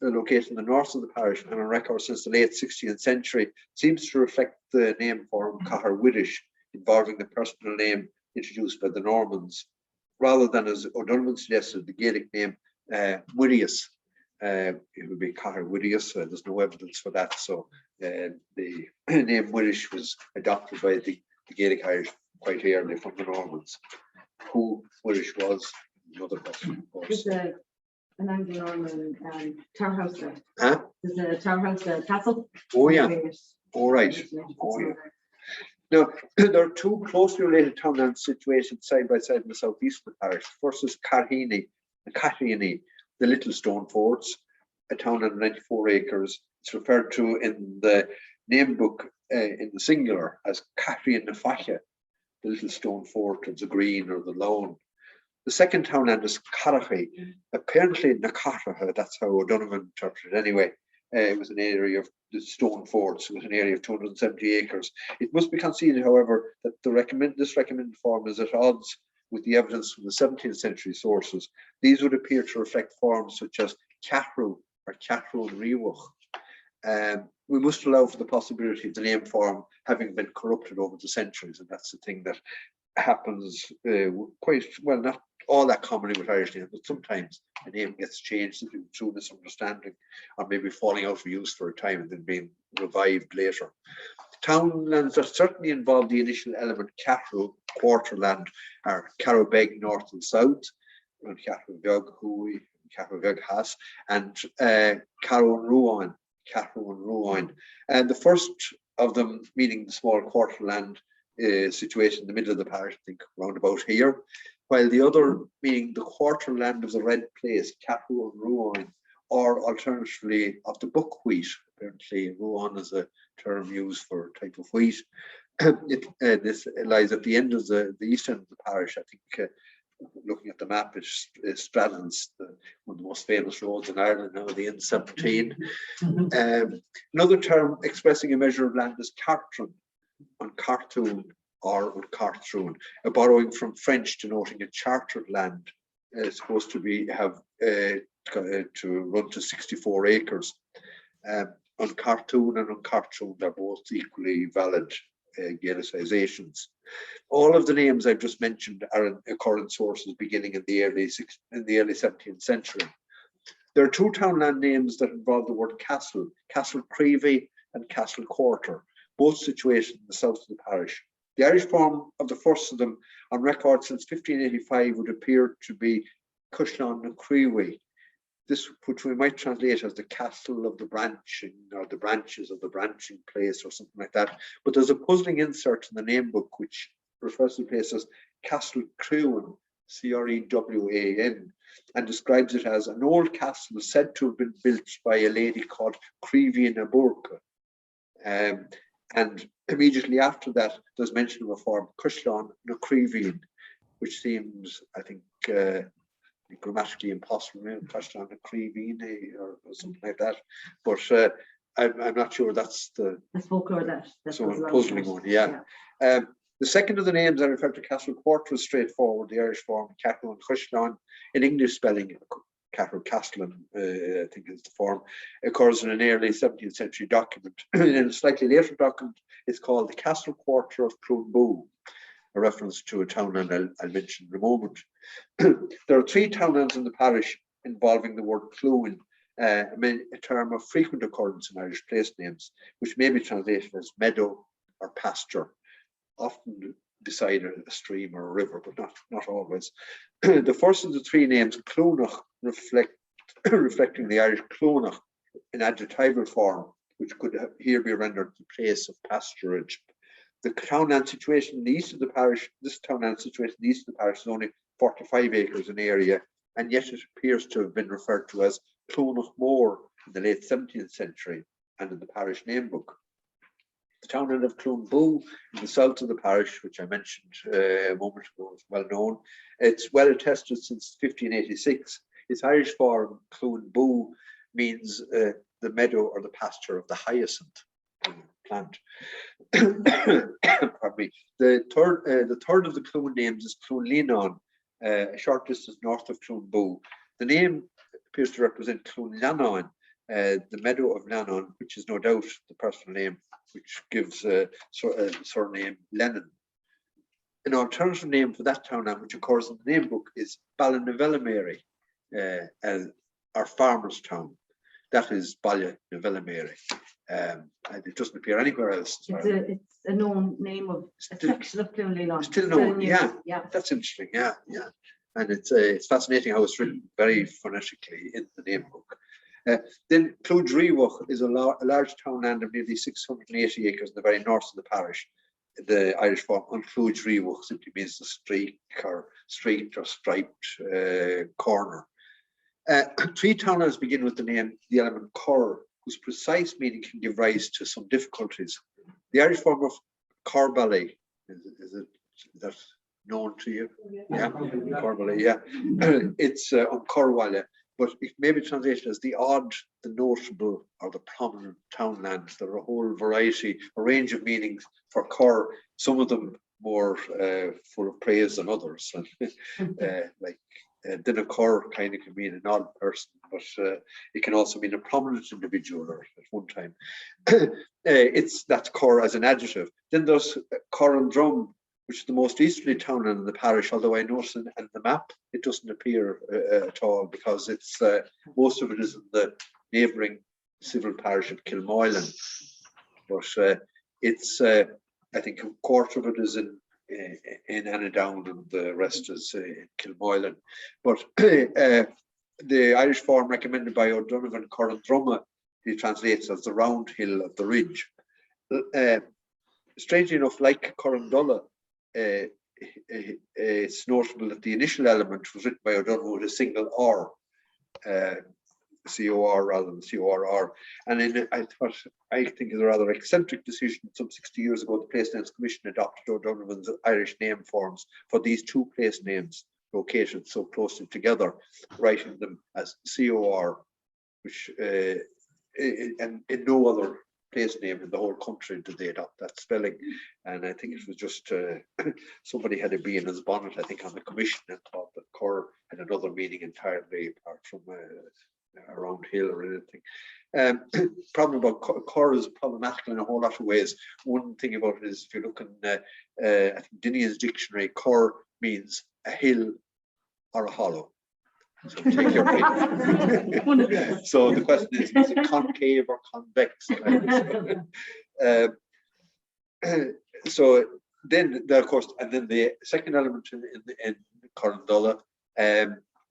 located in the north of the parish and on record since the late 16th century, seems to reflect the name form Cahir Widdish, involving the personal name introduced by the Normans, rather than, as O'Donovan suggested, the Gaelic name Murius. It would be Cahir Widdius. There's no evidence for that, so the name Widdish was adopted by the Gaelic Irish quite early from the Normans. Who Widdish was, another question, of course. There's an Anglo-Norman tower house there. Huh? There's a tower house there, castle. Oh yeah. All right. Oh yeah. Now, there are two closely related townland situations side by side in the southeast of the parish. First is Carheny and Catriany, the Little Stone Forts, a townland of 94 acres. It's referred to in the name book in the singular as Catriannafacha, the Little Stone Fort of the Green or the Lone. The second townland is Carachy, apparently Nakaraha, that's how O'Donovan interpreted it anyway. It was an area of the stone forts. It was an area of 270 acres. It must be conceded, however, that this recommended form is at odds with the evidence from the 17th century sources. These would appear to reflect forms such as Catru or Catru and Riwach. We must allow for the possibility of the name form having been corrupted over the centuries, and that's the thing that happens quite well, not all that commonly with Irish names, but sometimes a name gets changed through misunderstanding or maybe falling out of use for a time and then being revived later. Townlands that certainly involve the initial element Catru, quarterland, are Carrowbeg north and south, and Carrowbeg Hui, Carrowbeg Has, and Carrow and Ruin. And the first of them meaning the small quarterland situation in the middle of the parish, I think round about here, while the other meaning the quarterland of the red place, Cathro and Ruáin, or alternatively of the buckwheat. Apparently, Ruáin is a term used for a type of wheat. This lies at the end of the east end of the parish. I think looking at the map, it straddles one of the most famous roads in Ireland now, the N17. Another term expressing a measure of land is cartron, on Cartoon or on Cartroon, a borrowing from French denoting a chartered land supposed to run to 64 acres. On Cartoon and on Cartroon, they're both equally valid Gaelicizations. All of the names I've just mentioned are in current sources beginning in the early 17th century. There are two townland names that involve the word castle, Castle Creevy and Castle Quarter, both situated in the south of the parish. The Irish form of the first of them on record since 1585 would appear to be Cushlan na Creevy. This, which we might translate as the castle of the branching, or the branches of the branching place, or something like that. But there's a puzzling insert in the name book which refers to the place as Castle Crewan, Crewan, and describes it as an old castle said to have been built by a lady called Creevy na Burka. And immediately after that, there's mention of a form, Cushlan na Creevin, which seems, I think, grammatically impossible, Cushlan na Creevin or something like that. But I'm not sure that's the folklore that's so puzzling one. Yeah. The second of the names I refer to Castle Quarter is straightforward. The Irish form Cathro and Cushlan, in English spelling Cathro Castellan, I think is the form, occurs in an early 17th century document. In a slightly later document, it's called the Castle Quarter of Clonboo, a reference to a townland I'll mention in a moment. There are three townlands in the parish involving the word Clúin, a term of frequent occurrence in Irish place names, which may be translated as meadow or pasture, often beside a stream or a river, but not always. The first of the three names, Clonach, reflecting the Irish Clonach in adjectival form, which could here be rendered the place of pasturage. The townland situation in the east of the parish, this townland situation in the east of the parish is only 45 acres in area, and yet it appears to have been referred to as Clonach Moor in the late 17th century and in the parish name book. The townland of Clonboo in the south of the parish, which I mentioned a moment ago, is well known. It's well attested since 1586. Its Irish form, Clonboo, means the meadow or the pasture of the hyacinth plant. Pardon me. The third of the Clone names is Clonlinon, a short distance north of Clonboo. The name appears to represent Clonlanon, the meadow of Lannon, which is no doubt the personal name, which gives a surname Lennon. An alternative name for that townland, which occurs in the name book, is Ballinnavellamary, our farmer's town. That is Ballinnavellamary. And it doesn't appear anywhere else. It's a known name of a section of Clonlanon. Still known, yeah. That's interesting, yeah. And it's fascinating how it's written very phonetically in the name book. Then Clodreewach is a large townland of nearly 680 acres in the very north of the parish. The Irish form on Clodreewach simply means the streak or street or striped corner. Three townlands begin with the element cor, whose precise meaning can give rise to some difficulties. The Irish form of Corbally, is that known to you? Yeah, Corbally, yeah. It's on Corwalla, but it may be translated as the odd, the notable, or the prominent townland. There are a whole range of meanings for Cor, some of them more full of praise than others. Like Dinacor kind of can mean an odd person, but it can also mean a prominent individual at one time. That's Cor as an adjective. Then there's Corandrum, which is the most easterly townland in the parish, although I notice in the map it doesn't appear at all, because it's most of it is in the neighbouring civil parish of Kilmoylan. But it's I think a quarter of it is in Annaghdown and the rest is in Kilmoylan. But the Irish form recommended by O'Donovan Corandrumma, he translates as the round hill of the ridge. strangely enough, like Corrandulla, it's notable that the initial element was written by O'Donoghue with a single R, C-O-R rather than C-O-R-R. And I think is a rather eccentric decision. Some 60 years ago, the Place Names Commission adopted O'Donoghue's Irish name forms for these two place names located so closely together, writing them as C-O-R, which and in no other place name in the whole country did they adopt that spelling. And I think it was just somebody had a bee in his bonnet, I think, on the commission, and thought that Cor had another meaning entirely apart from a round hill or anything. Problem about Cor is problematical in a whole lot of ways. One thing about it is, if you look in I think Dinian's dictionary, Cor means a hill or a hollow. So take your pick. So the question is it concave or convex? So then, of course, and then the second element in Corrandulla,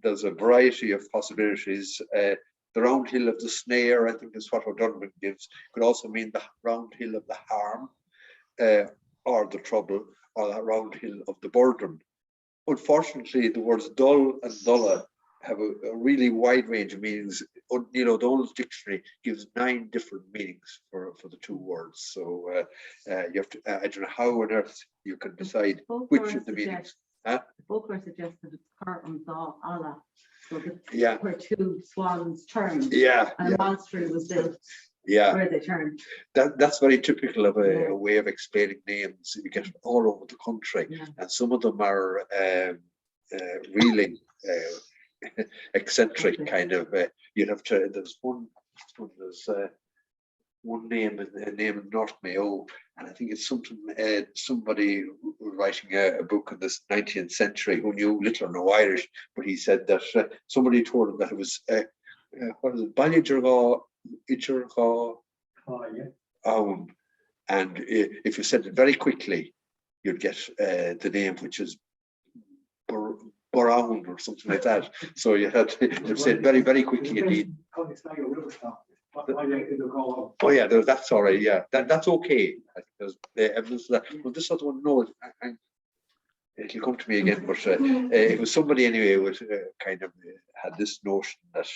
there's a variety of possibilities. The round hill of the snare, I think, is what O'Donoghue gives. Could also mean the round hill of the harm, or the trouble, or the round hill of the burden. Unfortunately, the words dull and dulla have a really wide range of meanings. You know, the Old's dictionary gives 9 different meanings for the two words. So you have to, I don't know how on earth you can decide which of the meanings. The folklore suggests that it's Cor and Dá Allah. So Yeah. where two swans turned. Yeah. And a monastery was built. Yeah. Where they turned. That's very typical of a way of explaining names. You get all over the country, and some of them are really eccentric kind of. You'd have to. There's one name in North Mayo, and I think it's something. Somebody writing a book in this 19th century who knew little or no Irish, but he said that somebody told him that it was what is it, Ballygergaw. And if you said it very quickly, you'd get the name, which is Brown or something like that. So you had to say it very, very quickly indeed. Oh yeah, that's all right. Yeah, that's okay. There's evidence of that. Well, this other one, no, it'll come to me again. But it was somebody anyway who kind of had this notion that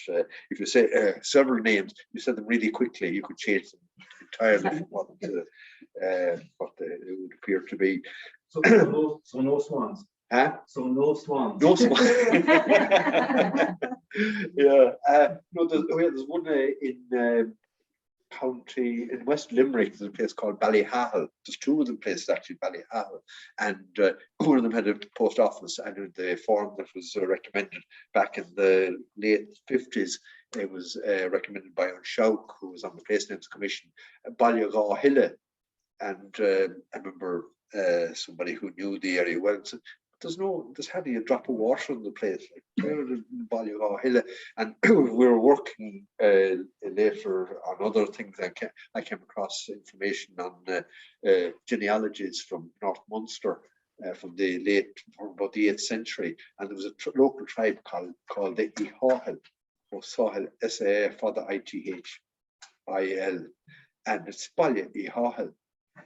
if you say several names, you said them really quickly, you could change them entirely from what they would appear to be. So no swans. Huh? So no swans. No swans. Yeah. No, there's one in county in West Limerick. There's a place called Ballyhahel. There's 2 of them places actually, Ballyhahel, and one of them had a post office, and the form that was recommended back in the late 50s, it was recommended by Shauk, who was on the Place Names Commission, Ballygaw. And I remember somebody who knew the area well said, there's hardly a drop of water in the place, like and we were working later on other things. I came across information on genealogies from North Munster from about the 8th century, and there was a local tribe called the Ihahel, or Sahel, S-A-F for the I-T-H-I-L, and it's Ballia Ihahel.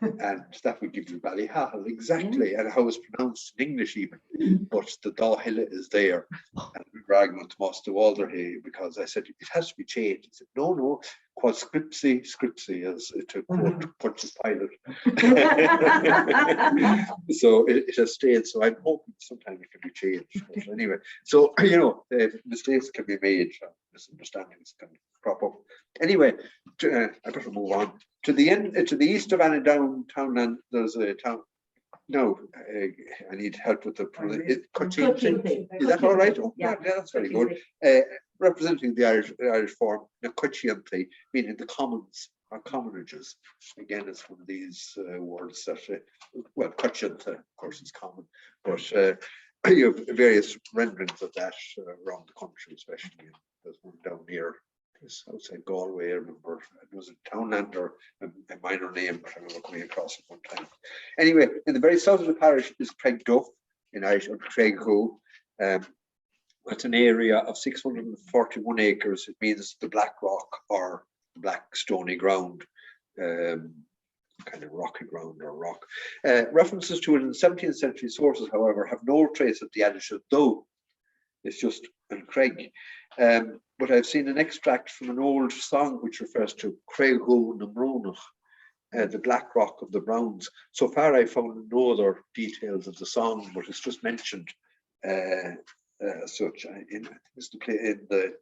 And that would give you Ballyhahel exactly, and how it's pronounced in English even. But the Dáhile is there, and we were arguing with Master Walderhay because I said it has to be changed. He said, no, quod scripsi, as to quote Pontius Pilate. So it has stayed. So I'm hoping sometime it can be changed. But anyway, so mistakes can be made, misunderstandings can crop up. Anyway, I better move on. To the east of Annaghdown townland, there's a town. No, I need help with the pronunciation. Is that all right? Oh, yeah, that's very good. Representing the Irish form, Nollaig, meaning the commons or commonages. Again, it's one of these words that, well, Cochionta, of course, is common, but you have various renderings of that around the country, especially. There's one down here. Outside Galway, I remember it was a townland or a minor name, but I remember coming across it one time. Anyway, in the very south of the parish is Craigduff, in Irish, or Craighoo. It's an area of 641 acres. It means the black rock or black stony ground. kind of rocky ground or rock. References to it in 17th century sources, however, have no trace of the Eanach Dhúin. It's just an Craig. But I've seen an extract from an old song which refers to Craighoe na the Black Rock of the Browns. So far, I found no other details of the song, but it's just mentioned as such. It's the play in the.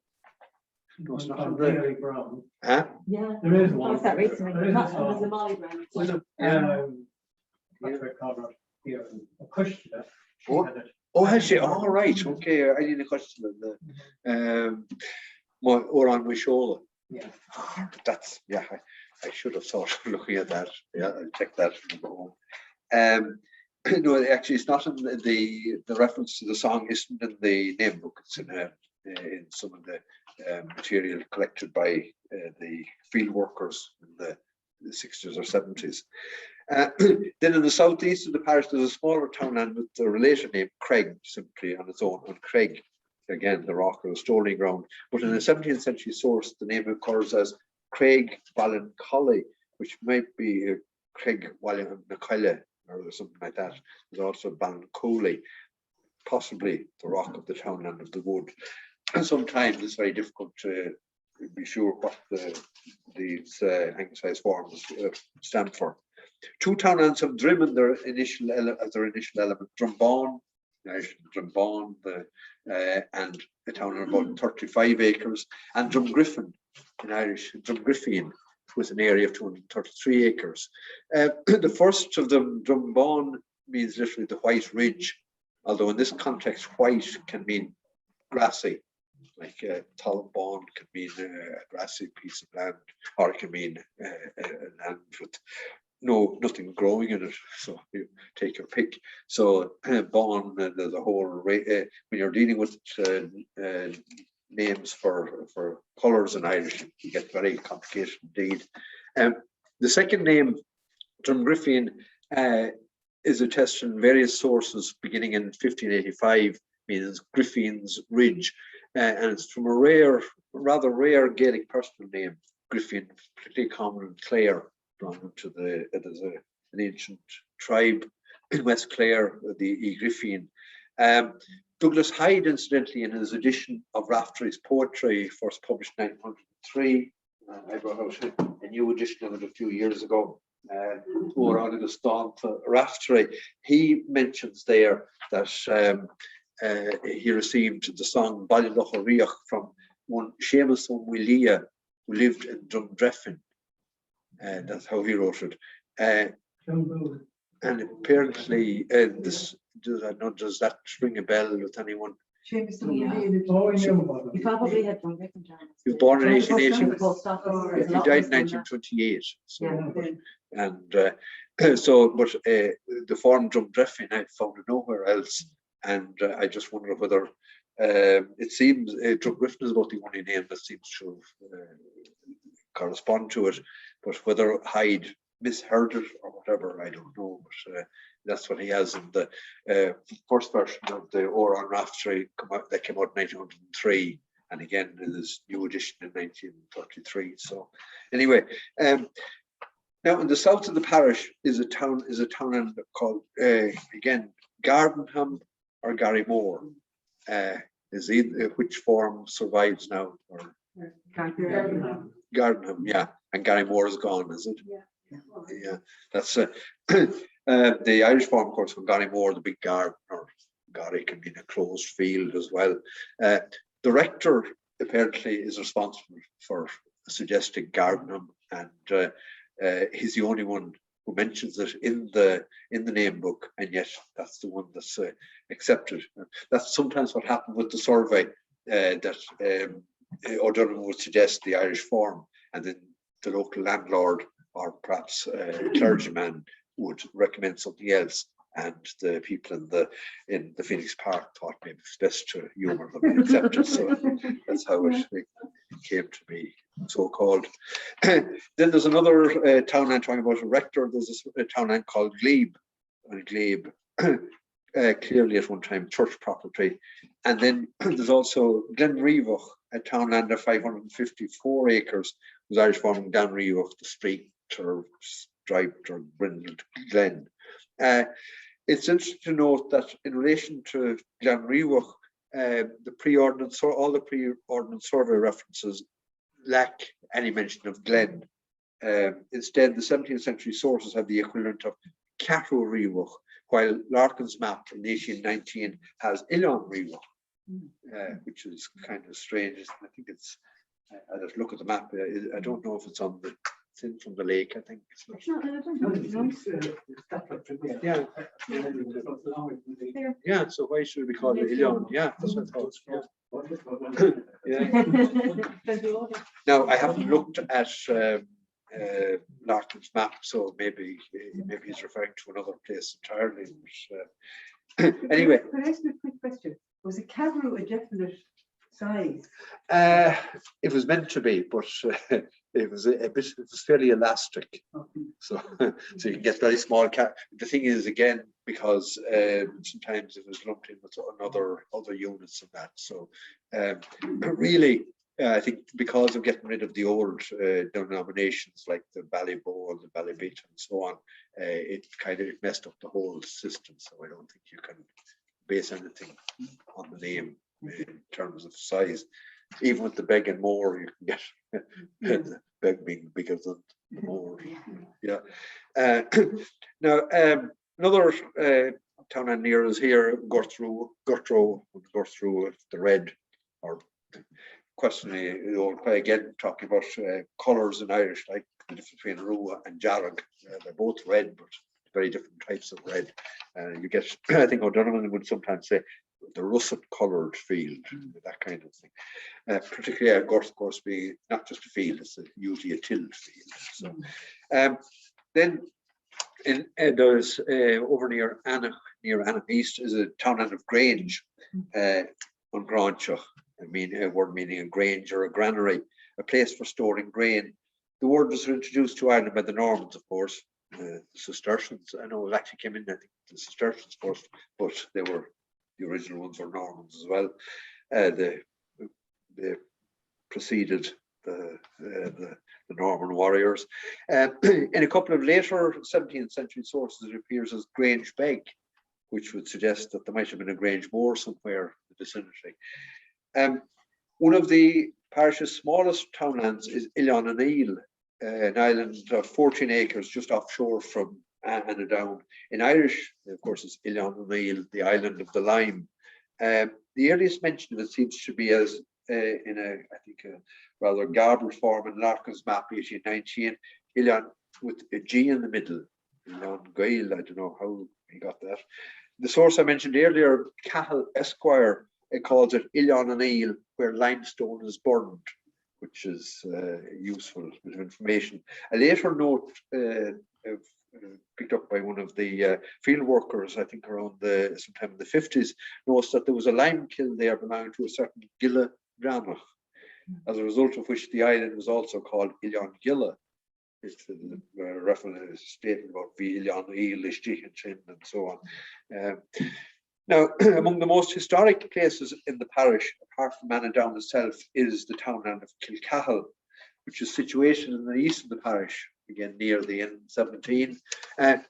No, it's not in the. Brown. Huh? Yeah. There is I one. was that recently. There is a That was song. the Molly brand. Was it? Patrick Conrad here, a question. Oh. Oh, has she? All right. Okay. I didn't question the on my shoulder. Yeah. That's I should have thought of looking at that. Yeah, I'll check that. No, actually, it's not in the reference to the song isn't in the name book. It's in some of the material collected by the field workers in the 60s or 70s. Then in the southeast of the parish, there's a smaller townland with the related name Craig, simply on its own, on Craig. Again, the rock or the stoning ground. But in a 17th century source, the name occurs as Craig Ballincolly, which might be Craig Logainmneacha or something like that. There's also Ballincolly, possibly the rock of the townland of the wood. And sometimes it's very difficult to be sure what these anglicised forms stand for. Two townlands have Drim in their initial element, Drumbawn, Drumbawn, and a town of about 35 acres, and Drumgriffin in Irish, Drumgriffin, with an area of 233 acres. The first of them, Drumbawn, means literally the white ridge, although in this context, white can mean grassy, like Talbawn can mean a grassy piece of land, or it can mean land with nothing growing in it, so you take your pick. So Bawn, there's a whole when you're dealing with names for colours in Irish, you get very complicated indeed. The second name, Drumgriffin, is attested in various sources beginning in 1585, means Griffin's Ridge, and it's from a rather rare Gaelic personal name, Griffin, particularly common in Clare, belonging to there's an ancient tribe in West Clare, the Griffin. Douglas Hyde, incidentally, in his edition of Raftery's poetry, first published in 1903, I brought out a new edition of it a few years ago, Raftery. He mentions there that he received the song Muraíle from one Seamus Muraíle, who lived in Drumdreffin. That's how he wrote it. And apparently, does that ring a bell with anyone? Seamus Muraíle. You probably had done different times. He was born in 1880. He died in 1928. So, but the form Drumdreffin I found it nowhere else, and I just wonder whether it seems Drumgriffin is about the only name that seems to correspond to it, but whether Hyde misheard it or whatever, I don't know. But that's what he has in the first version of the Oran Raftery that came out in 1903, and again in this new edition in 1933. So anyway, now in the south of the parish is a townland called again Gardenham or Garrymore. Which form survives now? Or Gardenham, yeah, and Garrymore is gone, is it? Yeah, that's the Irish form, of course, from Garrymore, the big garden, or Garry can mean a closed field as well. The rector apparently is responsible for suggesting Gardenham, and he's the only one who mentions it in the name book, and yet that's the one that's accepted. That's sometimes what happened with the survey, that O'Donovan would suggest the Irish form, and then the local landlord or perhaps clergyman would recommend something else, and the people in the Phoenix Park thought maybe it's best to humour them and accept it. So that's how it came to be so called. Then there's another townland talking about a rector. There's a townland called Glebe, and Glebe clearly at one time church property. And then there's also Glenreevach, a townland of 554 acres, whose Irish form Glenreevach, the street or Driped or brindled glen. It's interesting to note that in relation to Glenriwach, the pre-ordnance or all the pre-ordnance survey references lack any mention of glen. Instead, the 17th century sources have the equivalent of Catro Riwach, while Larkin's map in 1819 has Ilan Riwach, which is kind of strange. I think it's, I just look at the map. I don't know if it's on the, it's in from the lake, I think. It's not. I don't know. Yeah. Yeah, so why should we call it Ilan? Yeah, that's what I thought. Yeah. Now, I haven't looked at Larkin's map, so maybe he's referring to another place entirely. But, anyway. Can I ask you a quick question? Was a Catro a definite size? It was meant to be, but it was a bit. It was fairly elastic, so so you can get very small cat. The thing is, again, because sometimes it was lumped in with other units of that. So really, I think because of getting rid of the old denominations like the Ballyboe and the Ballybit and so on, it kind of messed up the whole system. So I don't think you can base anything on the name in terms of size. Even with the Beg and More, you can get the Beg being bigger than the More. Yeah. Now, another town near us here, Gurthrow, the red, or questioning the old play again, talking about colours in Irish, like the difference between Rua and Jarrag. They're both red, but very different types of red. You get, I think O'Donovan would sometimes say, the russet coloured field, that kind of thing. Particularly at Gurth, of course, being not just a field, it's usually a tilled field. So, then there's over near Annaghdown East is a town of Grange, Logainmneacha, a word meaning a grange or a granary, a place for storing grain. The word was introduced to Ireland by the Normans, of course. The Cistercians, I know it actually came in, I think, the Cistercians first, but they were, the original ones were Normans as well. They preceded the Norman warriors. In a couple of later 17th century sources, it appears as Grange Beg, which would suggest that there might have been a Grange Moor somewhere in the vicinity. One of the parish's smallest townlands is Logainmneacha, an island of 14 acres just offshore from Annaghdown. In Irish, of course, it's Logainmneacha, the island of the lime. The earliest mention of it seems to be as in I think a rather garbled form in Larkin's map, 1819, Ilan with a G in the middle. Logainmneacha, I don't know how he got that. The source I mentioned earlier, Cahill Esquire, it calls it Logainmneacha, where limestone is burned, which is useful bit of information. A later note picked up by one of the field workers, I think around sometime in the 50s, notes that there was a lime kiln there belonging to a certain Gilla Granach, as a result of which the island was also called Logainmneacha. It's a reference, a statement about Logainmneacha and so on. Now, among the most historic places in the parish, apart from Annaghdown itself, is the townland of Kilcahill, which is situated in the east of the parish, again near the N17.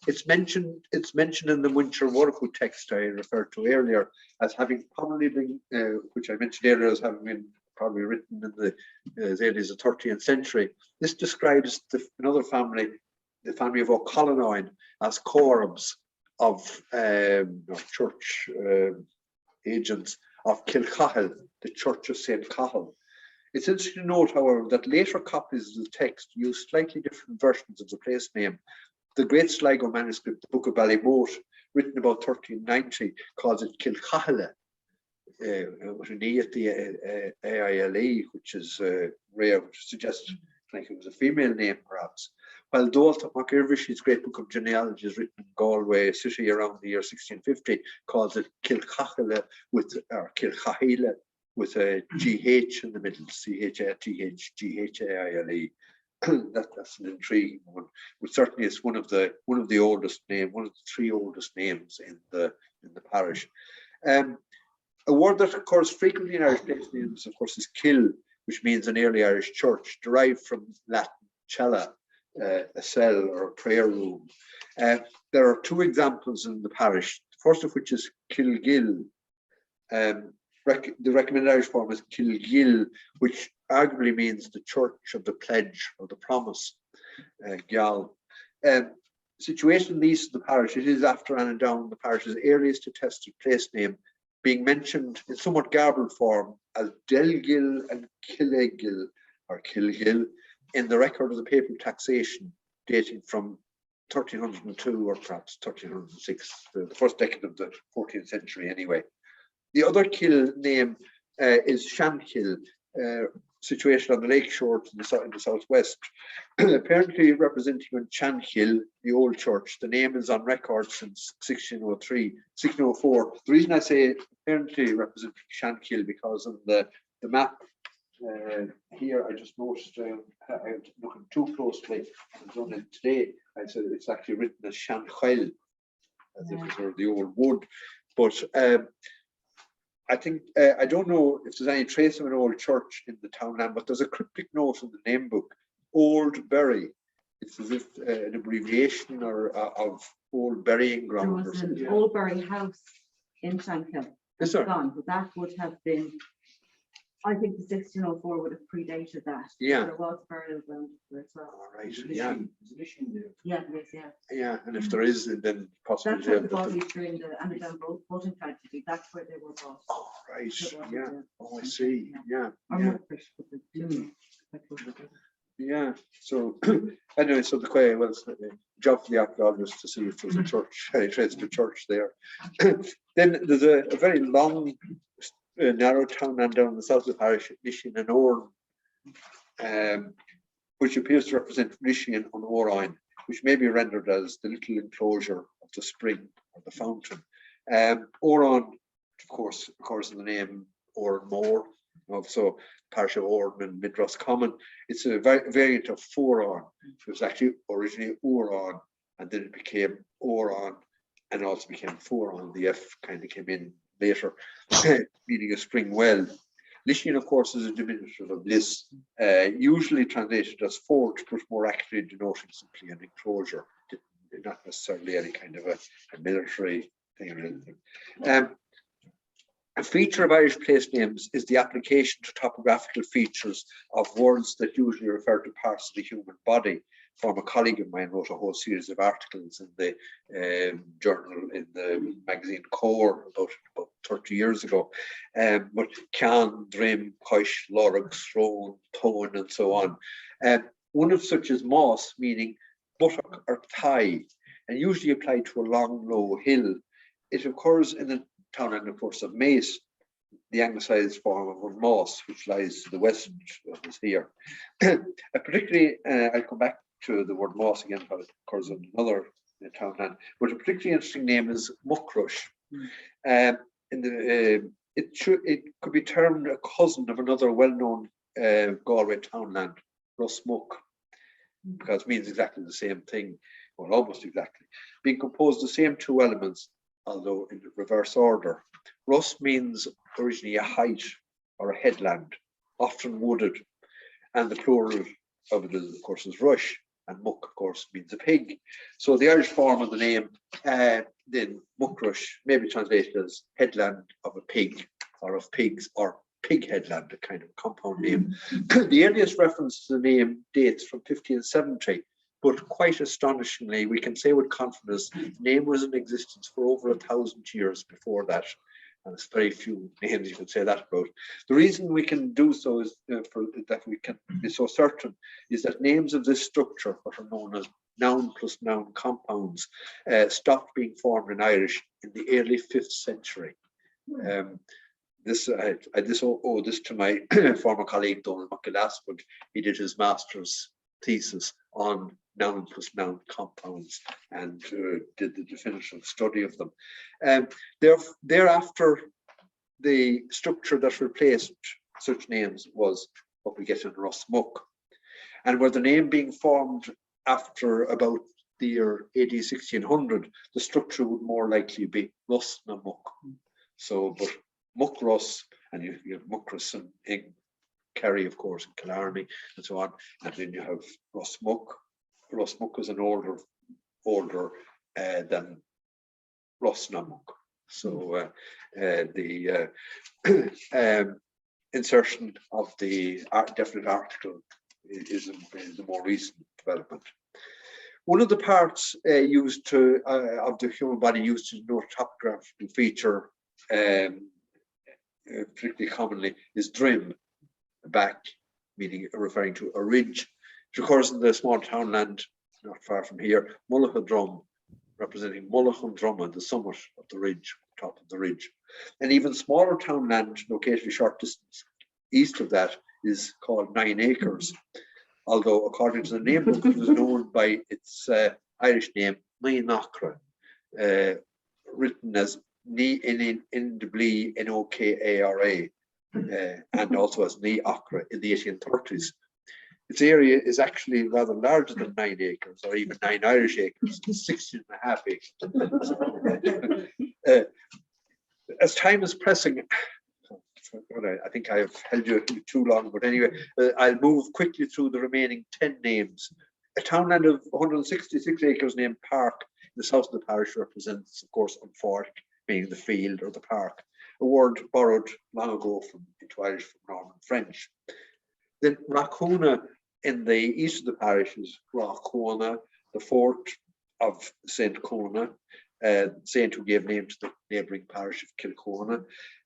It's mentioned in the Winter Workwood text I referred to earlier as having probably been, which I mentioned earlier as having been probably written in the as early as the 13th century. This describes another family, the family of O'Connell, as Corabs of church agents of Kilcahill, the Church of St. Cahill. It's interesting to note, however, that later copies of the text use slightly different versions of the place name. The Great Sligo manuscript, the Book of Ballyboe, written about 1390, calls it Kilcahill, with an E at the AILE, which is rare, which suggests like it was a female name, perhaps. While Dalton MacIrvishy's great book of genealogies, written in Galway city around the year 1650, calls it Kilcahill or Kilcahill with a GH in the middle, CHATHGHAILE. That's an intriguing one. But certainly it's one of the oldest names, one of the three oldest names in the parish. A word that occurs frequently in Irish place names, of course, is Kill, which means an early Irish church, derived from Latin cella, a cell or a prayer room. There are two examples in the parish. The first of which is Kilgill. The recommended Irish form is Kilgill, which arguably means the church of the pledge or the promise. Gyal. Situation least of the parish, it is after Annaghdown, the parish's earliest attested place name, being mentioned in somewhat garbled form as Delgill and Kilgill or Kilgill in the record of the papal taxation dating from 1302 or perhaps 1306, the first decade of the 14th century anyway. The other Kill name is Shankill, situated on the lake shore in the southwest. Apparently representing on Shankill, the old church. The name is on record since 1604. The reason I say apparently representing Shankill because on the map here, I just noticed, I'm looking too closely, I've done it today, I said it's actually written as Shankill, as if it were the old wood. But I think, I don't know if there's any trace of an old church in the townland, but there's a cryptic note in the name book, Old Bury. It's as if an abbreviation or of old burying ground. There was an old Bury house in Shankill. Yes, sir. Gone, but that would have been, I think the 1604 would have predated that. Yeah. There was burial ground there as well. All right. There's a Yeah. mission there. Yeah, there is, yeah. Yeah, and if there is, then possibly. That's where the bodies during the Annaghdown voting tragedy, that's where they were brought. Oh, right. There was Yeah. a- Oh, I see. Yeah. Or Yeah. Moorfish, but the two, that was the- Yeah. So anyway, so the quay, well, it's a job for the archaeologists to see if there's a church, any trace of a church there. Then there's a very long, narrow townland down in the south of the parish, Nishin and Orn, which appears to represent Nishin on Orain, which may be rendered as the little enclosure of the spring or the fountain. Oran, of course, occurs in the name Oran Moor, so parish of Oran and Mid Roscommon. It's a variant of Foran. It was actually originally Oran, and then it became Oran, and also became Foran. The F kind of came in later, meaning a spring well. Lishin, of course, is a diminutive of Lis, usually translated as fort, but more accurately denoting simply an enclosure, not necessarily any kind of a military thing or anything. A feature of Irish place names is the application to topographical features of words that usually refer to parts of the human body. A former colleague of mine wrote a whole series of articles in the journal, in the magazine Core about 30 years ago. But Can, Drim, Coish, Loraig, Strone, Tone, and so on. One of such is moss, meaning buttock or thigh, and usually applied to a long, low hill. It occurs in the townland, of course, of Mace, the anglicised form of Moss, which lies to the west of us here. Particularly, I'll come back to the word Moss again, but it occurs in another townland. But a particularly interesting name is Muckrush. It could be termed a cousin of another well-known Galway townland, Russmuck, because it means exactly the same thing, or almost exactly, being composed of the same two elements, although in the reverse order. Russ means originally a height or a headland, often wooded, and the plural of it is, of course, is rush, and muck, of course, means a pig. So the Irish form of the name, then Muckrush, may be translated as headland of a pig, or of pigs, or pig headland, a kind of compound name. The earliest reference to the name dates from 1570. But quite astonishingly, we can say with confidence, the name was in existence for over 1,000 years before that. And it's very few names you can say that about. The reason we can do so is that we can be so certain is that names of this structure, what are known as noun plus noun compounds, stopped being formed in Irish in the early 5th century. I owe this to my former colleague Donald McGillaspig. He did his master's thesis on noun plus noun compounds and did the definitive study of them. Thereafter, the structure that replaced such names was what we get in Russmuck. And were the name being formed after about the year AD 1600, the structure would more likely be Russnamuck. So, but Muck Russ, and you have Muckruss in Kerry, of course, in Killarney, and so on. And then you have Russmuck, Rosmuck is an older than Rosnamuk. So the insertion of the definite article is a more recent development. One of the parts used to of the human body used to denote a topographical feature, particularly commonly, is drim, back, meaning referring to a ridge. It occurs in the small townland not far from here, Mullacha Drum, representing Mullacha Drumma, the summit of the ridge, top of the ridge. An even smaller townland located a short distance east of that is called 9 Acres, although according to the name book it was known by its Irish name, Eanach Dhúin, written as Nollaig, and also as Eanach in the 1830s. Its area is actually rather larger than 9 acres, or even 9 Irish acres, 16.5 acres. As time is pressing, I think I have held you too long, but anyway, I'll move quickly through the remaining 10 names. A townland of 166 acres named Park in the south of the parish represents, of course, Unfork, meaning the field or the park, a word borrowed long ago into Irish from Norman French. Then Rachona in the east of the parish is Rachona, the fort of St. Cona, saint who gave name to the neighbouring parish of Kilcona.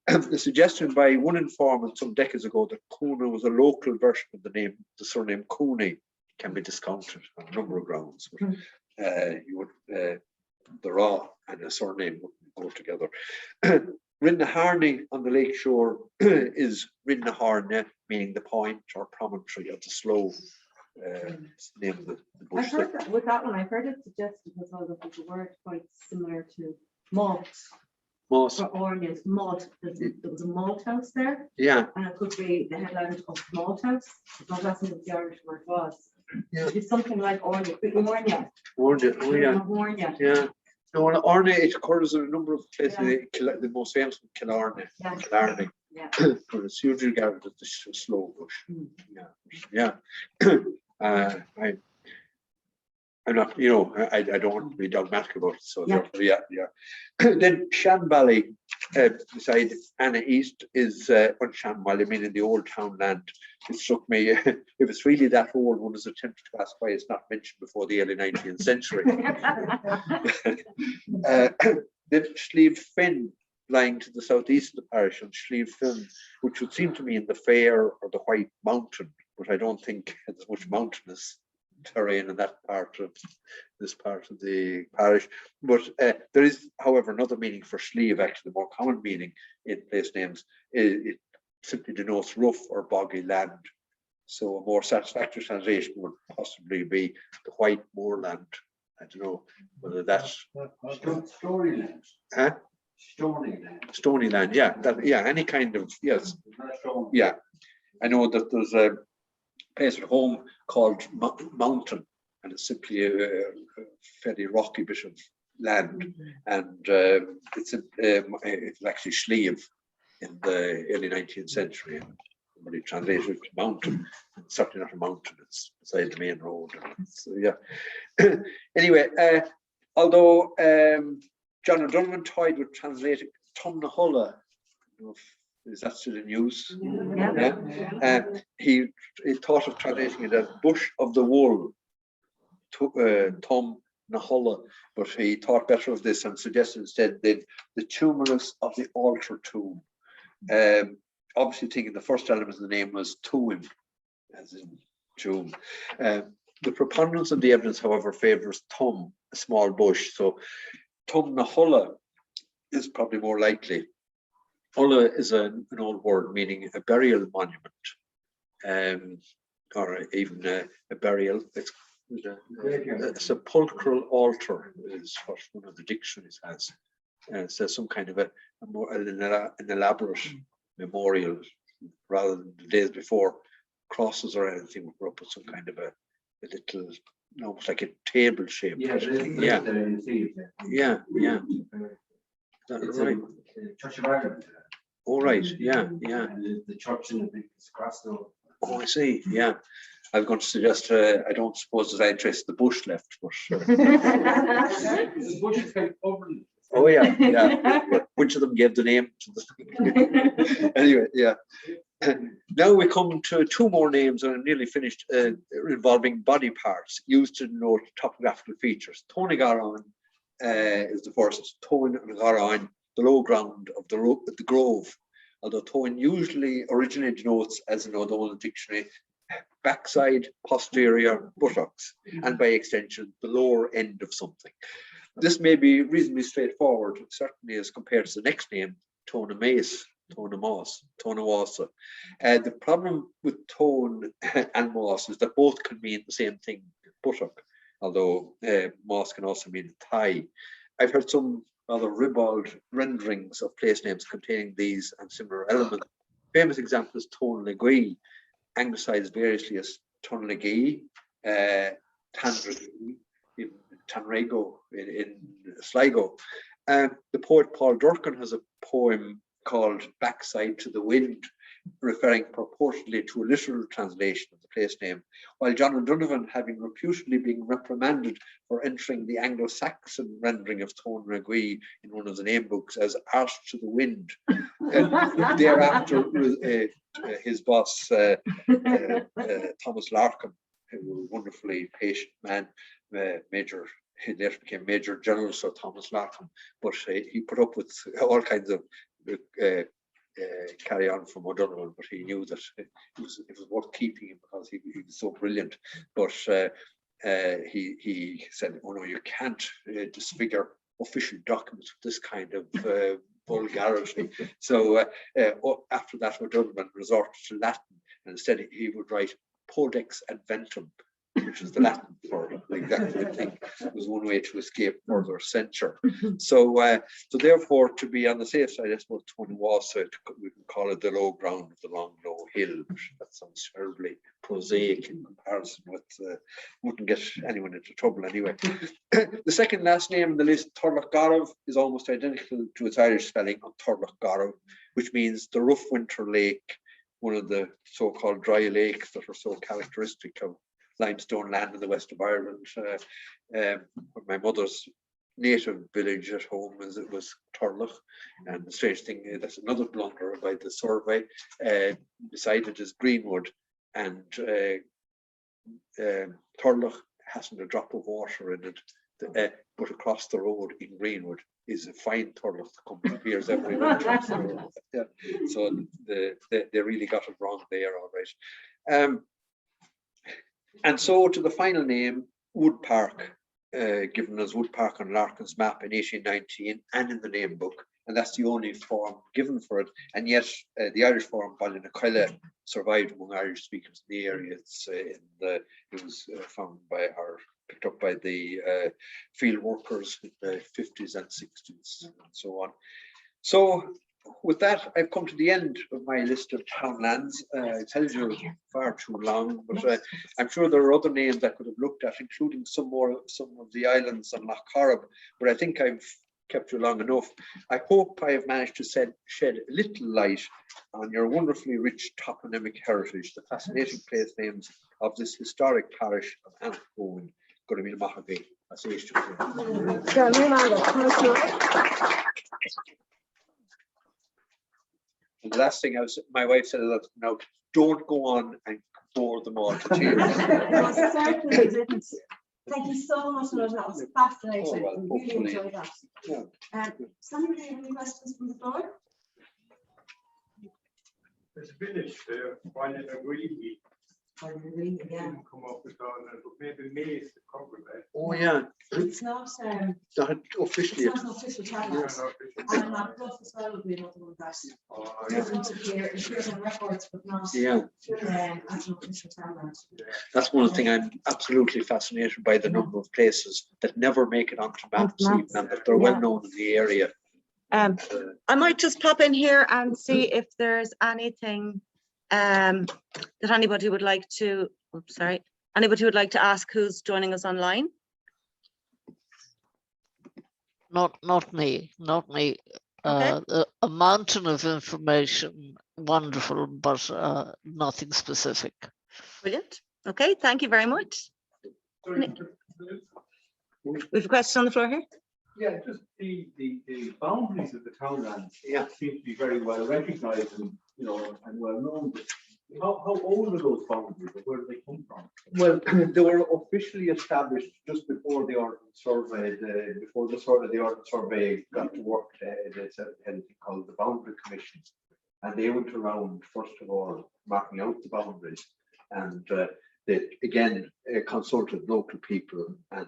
The suggestion by one informant some decades ago that Cona was a local version of the surname Cooney can be discounted on a number of grounds. But, the Ra and a surname wouldn't go together. Rinnaharney on the lake shore is Rinnaharne, meaning the point or promontory of the slough. It's the name of the bush. I've heard that with that one. I've heard it suggested as well that there's a word quite similar to malt. Moss. For oranges, malt. There was a malt house there. Yeah. And it could be the headland of malt house. No, that's not what the Irish word was. Yeah. It's something like orange. Ornia. Ornia. Oh yeah. Ornia. Yeah. No, Ornia, it occurs in a number of places. Yeah. The most famous one, Killarney. Yeah. Killarney. Yeah. But it's usually regarded as the slow bush. Mm. Yeah. Yeah. I'm not, I don't want to be dogmatic about it. So yeah. Then Shan Valley, beside Anna East, is on Shan Valley, meaning the old townland. It struck me, if it's really that old, one is attempted to ask why it's not mentioned before the early 19th century. Then Slieve Finn, lying to the southeast of the parish, and Slieve Finn, which would seem to mean the fair or the white mountain, but I don't think there's much mountainous terrain in that part of the parish. But there is, however, another meaning for Slieve, actually the more common meaning in place names. It simply denotes rough or boggy land. So a more satisfactory translation would possibly be the white moorland. I don't know whether that's Stony land. Huh? Stony land. Stony land, yeah. Any kind of, yes. Yeah. I know that there's a place at home called Mountain, and it's simply a fairly rocky bit of land, and it's actually Slieve in the early 19th century. Somebody translated it to mountain. It's certainly not a mountain, it's beside the main road. So yeah. Anyway, although John O'Donovan toyed with translating Tumnahulla, is that still in use? Yeah. He thought of translating it as bush of the wool, Tum Nahulla, but he thought better of this and suggested instead the tumulus of the altar tomb. Obviously thinking the first element of the name was Tuim, as in tomb. The preponderance of the evidence, however, favours Tum, a small bush. So Tum Nahulla is probably more likely. Ulla is an old word meaning a burial monument, or even a burial. It's a sepulchral altar is what one of the dictionaries has. It says some kind of an elaborate memorial, rather than the days before crosses or anything were up with some kind of a little, almost like a table shape. Yeah. Right. Church of Ireland. Oh right, yeah. The church in the big Scottsdale. Oh, I see, yeah. I was going to suggest, I don't suppose there's any trace of the bush left, but The bush is kind of covered. oh yeah, yeah. Which of them gave the name to the anyway, yeah. Now we come to two more names, and I'm nearly finished, involving body parts used to denote topographical features. Tónagarain is the first. Tónagarain, the low ground of the grove. Although Tóin usually originally denotes, as in O'Donnell dictionary, backside, posterior, buttocks, and by extension, the lower end of something. This may be reasonably straightforward, certainly as compared to the next name, Tónamace, Tónamos, Tónawasa. The problem with tone and moss is that both can mean the same thing, buttock, although moss can also mean thigh. I've heard some rather ribald renderings of place names containing these and similar elements. Famous example is Tónlaigí, anglicized variously as Tónlaigí, Tandragí, in Tanrego, in Sligo. The poet Paul Durcan has a poem called Backside to the Wind, referring purportedly to a literal translation of the place name, while John O'Donovan, having reputedly been reprimanded for entering the Anglo-Saxon rendering of Tónlaigí in one of the name books as Arse to the Wind. Thereafter, his boss, Thomas Larkin, who was a wonderfully patient man, he later became Major General Sir Thomas Larkin, but he put up with all kinds of carry on from O'Donovan, but he knew that it was worth keeping him because he was so brilliant. But he said, "Oh no, you can't disfigure official documents with this kind of vulgarity." So after that, O'Donovan resorted to Latin, and instead he would write Podex Adventum, which is the Latin for exactly the thing. It was one way to escape further censure. So therefore, to be on the safe side, I suppose Tónawasa, we can call it the low ground of the long low hill. That sounds terribly prosaic in comparison with, wouldn't get anyone into trouble anyway. The second last name in the list, Turlough is almost identical to its Irish spelling of Turlough, which means the rough winter lake, one of the so-called dry lakes that are so characteristic of limestone land in the west of Ireland. My mother's native village at home was Turlough, and the strange thing is that's another blunder by the survey. Beside it is Greenwood, and Turlough hasn't a drop of water in it, but across the road in Greenwood is a fine Turlough that appears every winter. So they really got it wrong there, all right. And so to the final name, Wood Park, given as Wood Park on Larkin's map in 1819 and in the name book, and that's the only form given for it. And yet the Irish form, Ballinacilla, survived among Irish speakers in the area. It was found by or picked up by the field workers in the 50s and 60s and so on. So with that, I've come to the end of my list of townlands. It tells you far too long, but I'm sure there are other names I could have looked at, including some of the islands on Lough Corrib, but I think I've kept you long enough. I hope I have managed to shed a little light on your wonderfully rich toponymic heritage, the fascinating place names of this historic parish of Eanach Dhúin. Logainmneacha Eanach Dhúin. And the last thing my wife said, now don't go on and bore them all to tears. No, certainly didn't. Thank you so much, Lord. That was fascinating. Oh, well, I really enjoyed that. Yeah. Somebody have any questions from the floor? There's a village there, Muraíle. Yeah. Come up with all that, but maybe Mace to cover that. Oh yeah. It's not Not officially. it's not an official challenge. And that plus as well would be another one that doesn't appear, it appears on records, but not as an official challenge. That's one thing I'm absolutely fascinated by, the number of places that never make it onto maps, even, and that they're well known in the area. I might just pop in here and see if there's anything that anybody would like to, anybody would like to ask who's joining us online. Not me. Okay. A mountain of information, wonderful, but nothing specific. Brilliant. Okay, thank you very much. Sorry, We have a question on the floor here. yeah, just the boundaries of the townland seem to be very well recognised and, you know, and well known. But how old are those boundaries, and where do they come from? Well, they were officially established just before the Ordnance Survey, before the Ordnance Survey got to work. They said anything called the Boundary Commission, and they went around first of all marking out the boundaries, and they again consulted local people, and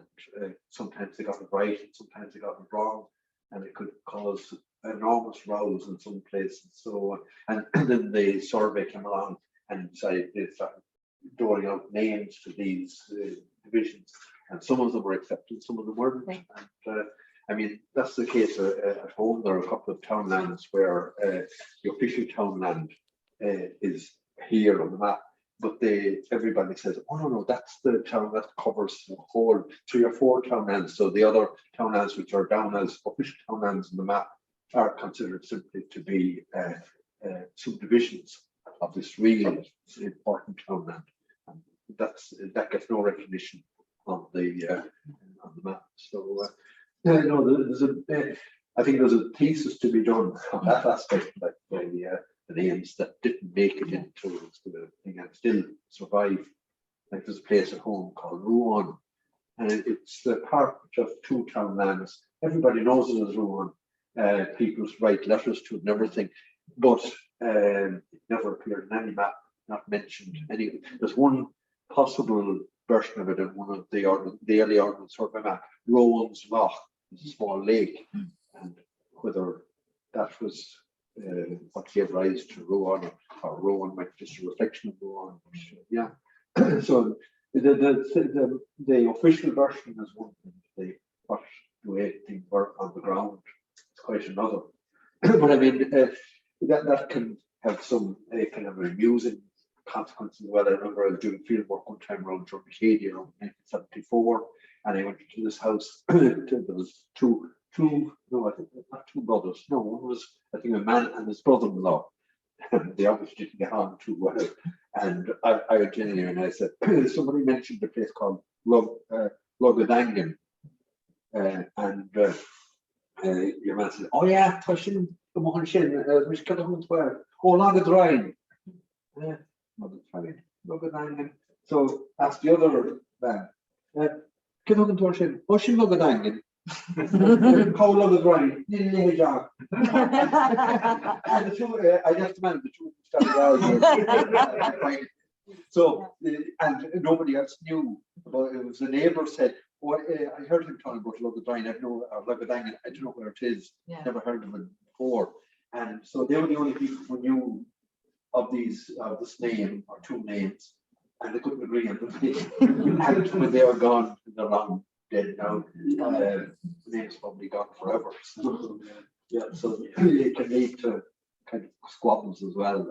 sometimes they got it right, and sometimes they got it wrong, and it could cause enormous rows in some places. So, and then the survey came along and decided they started doling out names to these divisions, and some of them were accepted, some of them weren't. Right. And I mean, that's the case at home. There are a couple of townlands where the official townland is here on the map, but everybody says, oh no, that's the town that covers the whole 3 or 4 townlands. So the other townlands which are down as official townlands on the map are considered simply to be subdivisions of this really important townland. And that gets no recognition on the map. So I think there's a thesis to be done on that aspect, like the names that didn't make it into the thing and still survive. Like there's a place at home called Ruan, and it's the part of 2 townlands. Everybody knows it as Ruan. People write letters to it and everything, but it never appeared in any map, not mentioned anyway. There's one possible version of it in one of the early Ordnance Survey map, Rowan's Loch, a small lake, and whether that was what gave rise to Rowan, or Rowan might be just a reflection of Rowan. Yeah. So the official version is one thing. What the way things work on the ground is quite another. But I mean, that can have some kind of amusing consequences. Well, I remember I was doing field work one time around Drogheda around 1974, and I went to this house. There was two, no, I think not 2 brothers. No, one was, I think, a man and his brother-in-law. They obviously didn't get on too well. And I went in there and I said, somebody mentioned a place called Logainmneacha. And your man said, oh yeah, Tushin, the Mohanshin, which can come as well. Oh, Logainmneacha. Logainmneacha. So asked the other man, can you come to oh, she Logainmneacha. How Logainmneacha? Nearly a job. And the 2, I left the man, the 2 started arguing. So, and nobody else knew about it. It was the neighbour said, oh, I heard him talking about Logainmneacha. I don't know where it is. Yeah. Never heard of it before. And so they were the only people who knew of this name or 2 names, and they couldn't agree on the name. And when they were gone, they're long dead now. The name's probably gone forever. So, yeah, so it can lead to kind of squabbles as well.